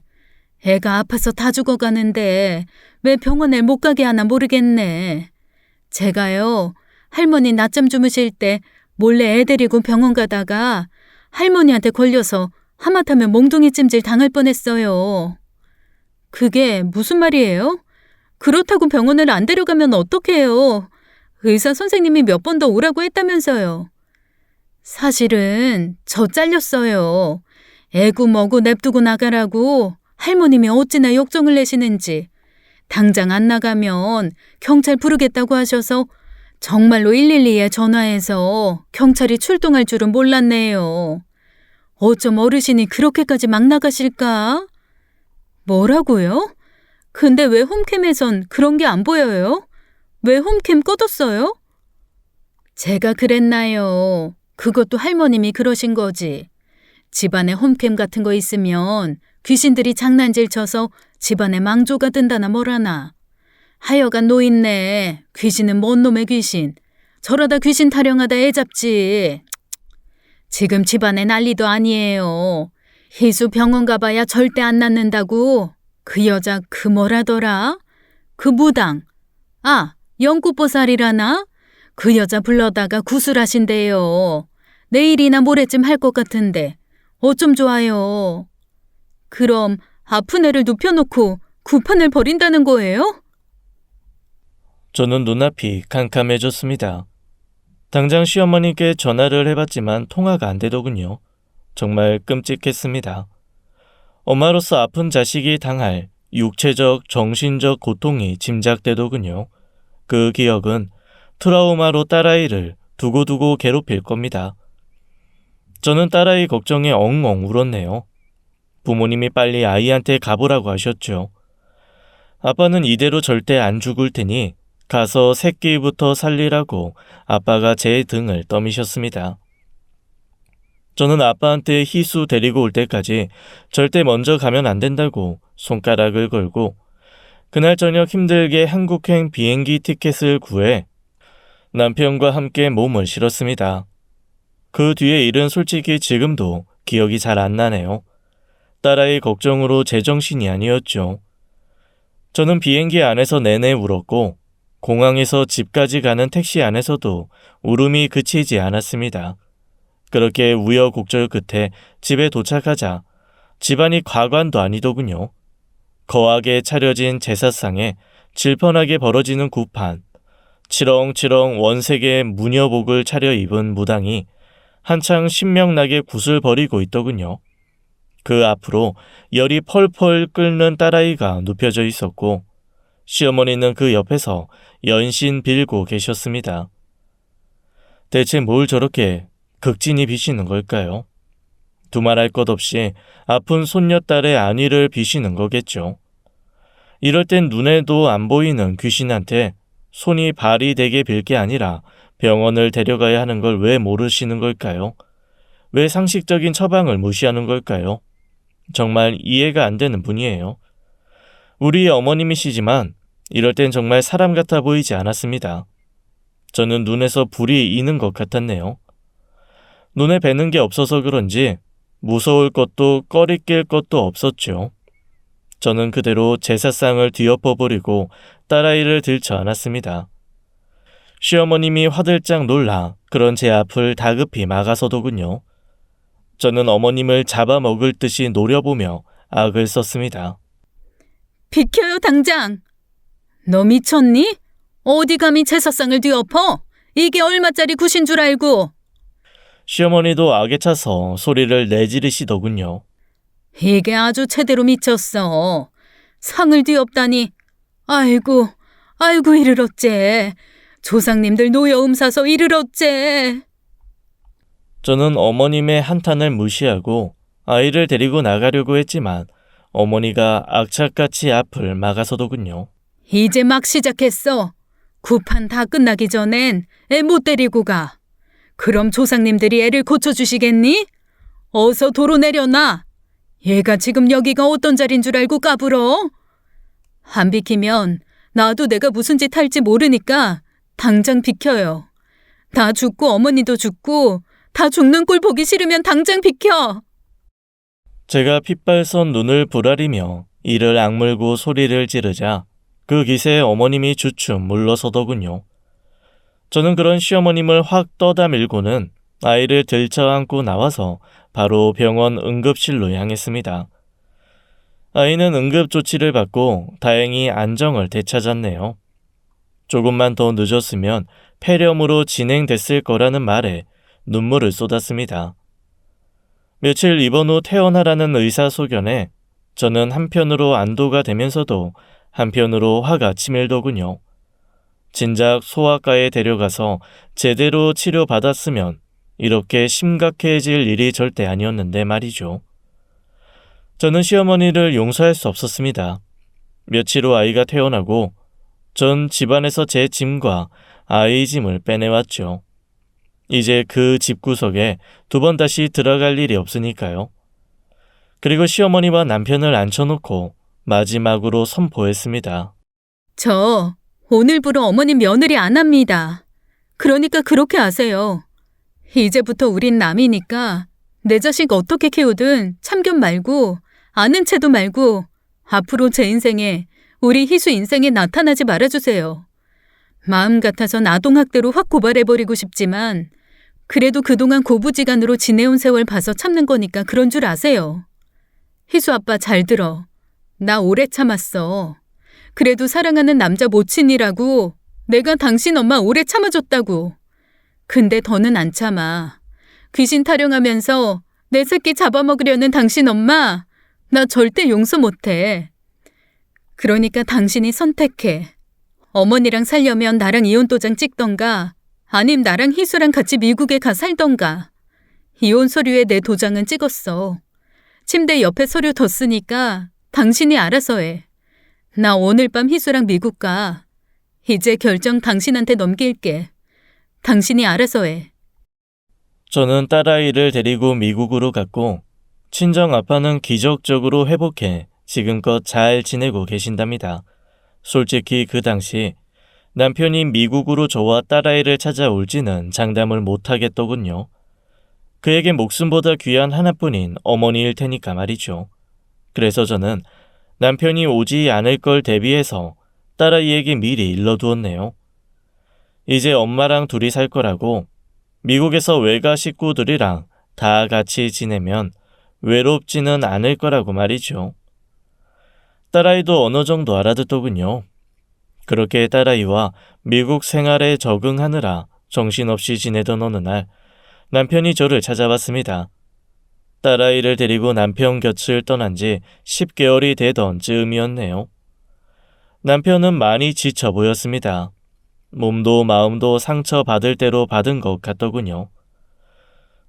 애가 아파서 다 죽어가는데 왜 병원에 못 가게 하나 모르겠네. 제가요, 할머니 낮잠 주무실 때 몰래 애 데리고 병원 가다가 할머니한테 걸려서 하마터면 몽둥이 찜질 당할 뻔했어요. 그게 무슨 말이에요? 그렇다고 병원을 안 데려가면 어떡해요? 의사 선생님이 몇 번 더 오라고 했다면서요. 사실은 저 잘렸어요. 애구 머구 냅두고 나가라고 할머님이 어찌나 역정을 내시는지. 당장 안 나가면 경찰 부르겠다고 하셔서 정말로 112에 전화해서 경찰이 출동할 줄은 몰랐네요. 어쩜 어르신이 그렇게까지 막 나가실까? 뭐라고요? 근데 왜 홈캠에선 그런 게 안 보여요? 왜 홈캠 꺼뒀어요? 제가 그랬나요? 그것도 할머님이 그러신 거지. 집안에 홈캠 같은 거 있으면 귀신들이 장난질 쳐서 집안에 망조가 든다나 뭐라나. 하여간 노인네. 귀신은 뭔 놈의 귀신. 저러다 귀신 타령하다 애 잡지. 지금 집안에 난리도 아니에요. 희수 병원 가봐야 절대 안 낫는다고. 그 여자 그 뭐라더라? 그 무당. 아, 연꽃보살이라나? 그 여자 불러다가 구술하신대요. 내일이나 모레쯤 할 것 같은데 어쩜 좋아요. 그럼 아픈 애를 눕혀놓고 구판을 벌인다는 거예요? 저는 눈앞이 캄캄해졌습니다. 당장 시어머니께 전화를 해봤지만 통화가 안 되더군요. 정말 끔찍했습니다. 엄마로서 아픈 자식이 당할 육체적, 정신적 고통이 짐작되더군요. 그 기억은 트라우마로 딸아이를 두고두고 괴롭힐 겁니다. 저는 딸아이 걱정에 엉엉 울었네요. 부모님이 빨리 아이한테 가보라고 하셨죠. 아빠는 이대로 절대 안 죽을 테니 가서 새끼부터 살리라고 아빠가 제 등을 떠미셨습니다. 저는 아빠한테 희수 데리고 올 때까지 절대 먼저 가면 안 된다고 손가락을 걸고 그날 저녁 힘들게 한국행 비행기 티켓을 구해 남편과 함께 몸을 실었습니다. 그 뒤의 일은 솔직히 지금도 기억이 잘 안 나네요. 딸아이 걱정으로 제정신이 아니었죠. 저는 비행기 안에서 내내 울었고 공항에서 집까지 가는 택시 안에서도 울음이 그치지 않았습니다. 그렇게 우여곡절 끝에 집에 도착하자 집안이 가관도 아니더군요. 거하게 차려진 제사상에 질펀하게 벌어지는 구판, 치렁치렁 원색의 무녀복을 차려입은 무당이 한창 신명나게 굿을 벌이고 있더군요. 그 앞으로 열이 펄펄 끓는 딸아이가 눕혀져 있었고 시어머니는 그 옆에서 연신 빌고 계셨습니다. 대체 뭘 저렇게 극진히 비시는 걸까요? 두말할 것 없이 아픈 손녀딸의 안위를 비시는 거겠죠. 이럴 땐 눈에도 안 보이는 귀신한테 손이 발이 되게 빌 게 아니라 병원을 데려가야 하는 걸 왜 모르시는 걸까요? 왜 상식적인 처방을 무시하는 걸까요? 정말 이해가 안 되는 분이에요. 우리 어머님이시지만 이럴 땐 정말 사람 같아 보이지 않았습니다. 저는 눈에서 불이 이는 것 같았네요. 눈에 뵈는 게 없어서 그런지 무서울 것도 꺼리낄 것도 없었죠. 저는 그대로 제사상을 뒤엎어버리고 딸아이를 들쳐 안았습니다. 시어머님이 화들짝 놀라 그런 제 앞을 다급히 막아서더군요. 저는 어머님을 잡아먹을 듯이 노려보며 악을 썼습니다. 비켜요 당장. 너 미쳤니? 어디 감히 제사상을 뒤엎어? 이게 얼마짜리 굿인 줄 알고. 시어머니도 악에 차서 소리를 내지르시더군요. 이게 아주 제대로 미쳤어. 상을 뒤엎다니. 아이고 이를 어째. 조상님들 노여움 사서 이를 어째. 저는 어머님의 한탄을 무시하고 아이를 데리고 나가려고 했지만 어머니가 악착같이 앞을 막아서더군요. 이제 막 시작했어. 구판 다 끝나기 전엔 애 못 데리고 가. 그럼 조상님들이 애를 고쳐주시겠니? 어서 도로 내려놔. 얘가 지금 여기가 어떤 자리인 줄 알고 까불어? 안 비키면 나도 내가 무슨 짓 할지 모르니까 당장 비켜요. 다 죽고 어머니도 죽고 다 죽는 꼴 보기 싫으면 당장 비켜. 제가 핏발선 눈을 부라리며 이를 악물고 소리를 지르자 그 기세에 어머님이 주춤 물러서더군요. 저는 그런 시어머님을 확 떠다 밀고는 아이를 들쳐안고 나와서 바로 병원 응급실로 향했습니다. 아이는 응급조치를 받고 다행히 안정을 되찾았네요. 조금만 더 늦었으면 폐렴으로 진행됐을 거라는 말에 눈물을 쏟았습니다. 며칠 입원 후 퇴원하라는 의사 소견에 저는 한편으로 안도가 되면서도 한편으로 화가 치밀더군요. 진작 소아과에 데려가서 제대로 치료받았으면 이렇게 심각해질 일이 절대 아니었는데 말이죠. 저는 시어머니를 용서할 수 없었습니다. 며칠 후 아이가 퇴원하고 전 집안에서 제 짐과 아이 짐을 빼내왔죠. 이제 그 집구석에 두 번 다시 들어갈 일이 없으니까요. 그리고 시어머니와 남편을 앉혀놓고 마지막으로 선포했습니다. 저 오늘부로 어머님 며느리 안 합니다. 그러니까 그렇게 하세요. 이제부터 우린 남이니까 내 자식 어떻게 키우든 참견 말고 아는 체도 말고 앞으로 제 인생에 우리 희수 인생에 나타나지 말아주세요. 마음 같아선 아동학대로 확 고발해버리고 싶지만 그래도 그동안 고부지간으로 지내온 세월 봐서 참는 거니까 그런 줄 아세요. 희수 아빠 잘 들어. 나 오래 참았어. 그래도 사랑하는 남자 모친이라고 내가 당신 엄마 오래 참아줬다고. 근데 더는 안 참아. 귀신 타령하면서 내 새끼 잡아먹으려는 당신 엄마 나 절대 용서 못해. 그러니까 당신이 선택해. 어머니랑 살려면 나랑 이혼 도장 찍던가 아님 나랑 희수랑 같이 미국에 가 살던가. 이혼 서류에 내 도장은 찍었어. 침대 옆에 서류 뒀으니까 당신이 알아서 해. 나 오늘 밤 희수랑 미국 가. 이제 결정 당신한테 넘길게. 당신이 알아서 해. 저는 딸아이를 데리고 미국으로 갔고 친정 아빠는 기적적으로 회복해 지금껏 잘 지내고 계신답니다. 솔직히 그 당시 남편이 미국으로 저와 딸아이를 찾아올지는 장담을 못하겠더군요. 그에게 목숨보다 귀한 하나뿐인 어머니일 테니까 말이죠. 그래서 저는 남편이 오지 않을 걸 대비해서 딸아이에게 미리 일러두었네요. 이제 엄마랑 둘이 살 거라고 미국에서 외가 식구들이랑 다 같이 지내면 외롭지는 않을 거라고 말이죠. 딸아이도 어느 정도 알아듣더군요. 그렇게 딸아이와 미국 생활에 적응하느라 정신없이 지내던 어느 날 남편이 저를 찾아왔습니다. 딸아이를 데리고 남편 곁을 떠난 지 10개월이 되던 즈음이었네요. 남편은 많이 지쳐 보였습니다. 몸도 마음도 상처받을 대로 받은 것 같더군요.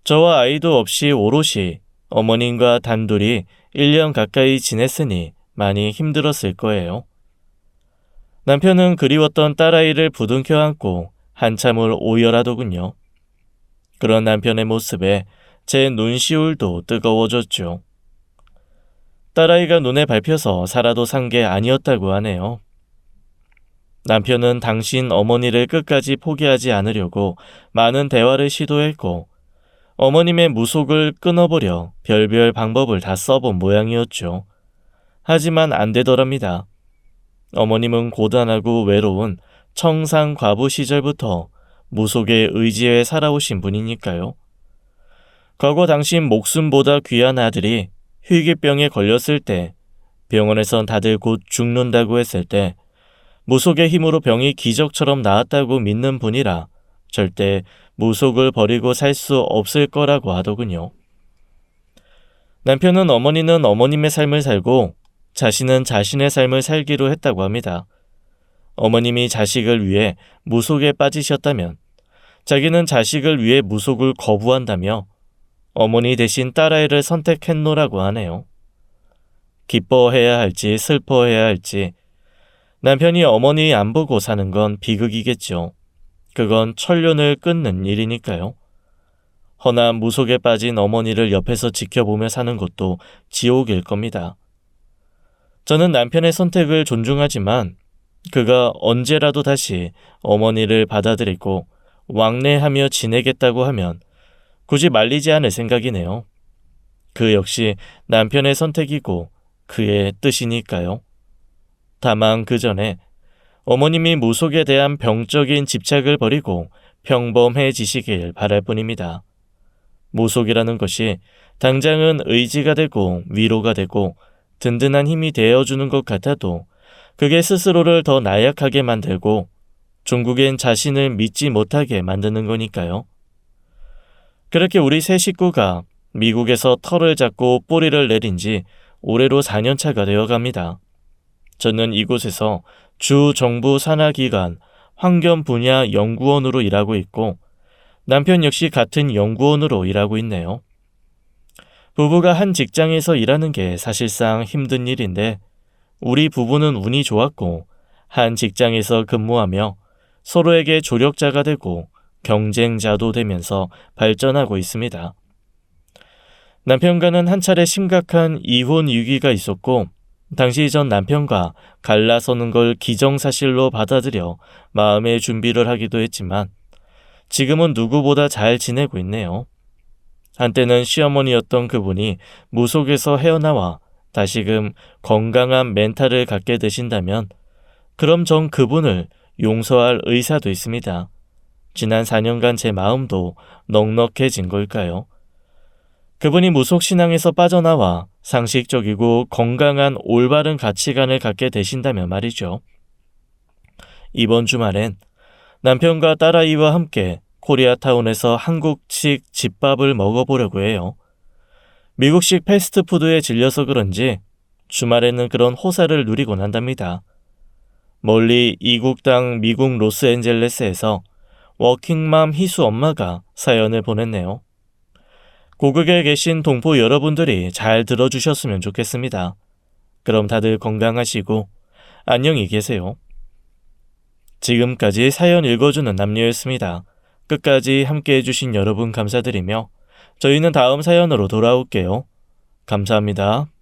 저와 아이도 없이 오롯이 어머님과 단둘이 1년 가까이 지냈으니 많이 힘들었을 거예요. 남편은 그리웠던 딸아이를 부둥켜 안고 한참을 오열하더군요. 그런 남편의 모습에 제 눈시울도 뜨거워졌죠. 딸아이가 눈에 밟혀서 살아도 산 게 아니었다고 하네요. 남편은 당신 어머니를 끝까지 포기하지 않으려고 많은 대화를 시도했고 어머님의 무속을 끊어보려 별별 방법을 다 써본 모양이었죠. 하지만 안 되더랍니다. 어머님은 고단하고 외로운 청상 과부 시절부터 무속에 의지해 살아오신 분이니까요. 과거 당신 목숨보다 귀한 아들이 희귀병에 걸렸을 때 병원에선 다들 곧 죽는다고 했을 때 무속의 힘으로 병이 기적처럼 나았다고 믿는 분이라 절대 무속을 버리고 살 수 없을 거라고 하더군요. 남편은 어머니는 어머님의 삶을 살고 자신은 자신의 삶을 살기로 했다고 합니다. 어머님이 자식을 위해 무속에 빠지셨다면 자기는 자식을 위해 무속을 거부한다며 어머니 대신 딸아이를 선택했노라고 하네요. 기뻐해야 할지 슬퍼해야 할지 남편이 어머니 안 보고 사는 건 비극이겠죠. 그건 천륜을 끊는 일이니까요. 허나 무속에 빠진 어머니를 옆에서 지켜보며 사는 것도 지옥일 겁니다. 저는 남편의 선택을 존중하지만 그가 언제라도 다시 어머니를 받아들이고 왕래하며 지내겠다고 하면 굳이 말리지 않을 생각이네요. 그 역시 남편의 선택이고 그의 뜻이니까요. 다만 그 전에 어머님이 무속에 대한 병적인 집착을 버리고 평범해지시길 바랄 뿐입니다. 무속이라는 것이 당장은 의지가 되고 위로가 되고 든든한 힘이 되어주는 것 같아도 그게 스스로를 더 나약하게 만들고 종국엔 자신을 믿지 못하게 만드는 거니까요. 그렇게 우리 세 식구가 미국에서 털을 잡고 뿌리를 내린 지 올해로 4년차가 되어갑니다. 저는 이곳에서 주 정부 산하기관 환경 분야 연구원으로 일하고 있고 남편 역시 같은 연구원으로 일하고 있네요. 부부가 한 직장에서 일하는 게 사실상 힘든 일인데 우리 부부는 운이 좋았고 한 직장에서 근무하며 서로에게 조력자가 되고 경쟁자도 되면서 발전하고 있습니다. 남편과는 한 차례 심각한 이혼 위기가 있었고 당시 전 남편과 갈라서는 걸 기정사실로 받아들여 마음의 준비를 하기도 했지만 지금은 누구보다 잘 지내고 있네요. 한때는 시어머니였던 그분이 무속에서 헤어나와 다시금 건강한 멘탈을 갖게 되신다면 그럼 전 그분을 용서할 의사도 있습니다. 지난 4년간 제 마음도 넉넉해진 걸까요? 그분이 무속신앙에서 빠져나와 상식적이고 건강한 올바른 가치관을 갖게 되신다면 말이죠. 이번 주말엔 남편과 딸아이와 함께 코리아타운에서 한국식 집밥을 먹어보려고 해요. 미국식 패스트푸드에 질려서 그런지 주말에는 그런 호사를 누리곤 한답니다. 멀리 이국 땅 미국 로스앤젤레스에서 워킹맘 희수 엄마가 사연을 보냈네요. 고국에 계신 동포 여러분들이 잘 들어주셨으면 좋겠습니다. 그럼 다들 건강하시고 안녕히 계세요. 지금까지 사연 읽어주는 남녀였습니다. 끝까지 함께 해주신 여러분 감사드리며 저희는 다음 사연으로 돌아올게요. 감사합니다.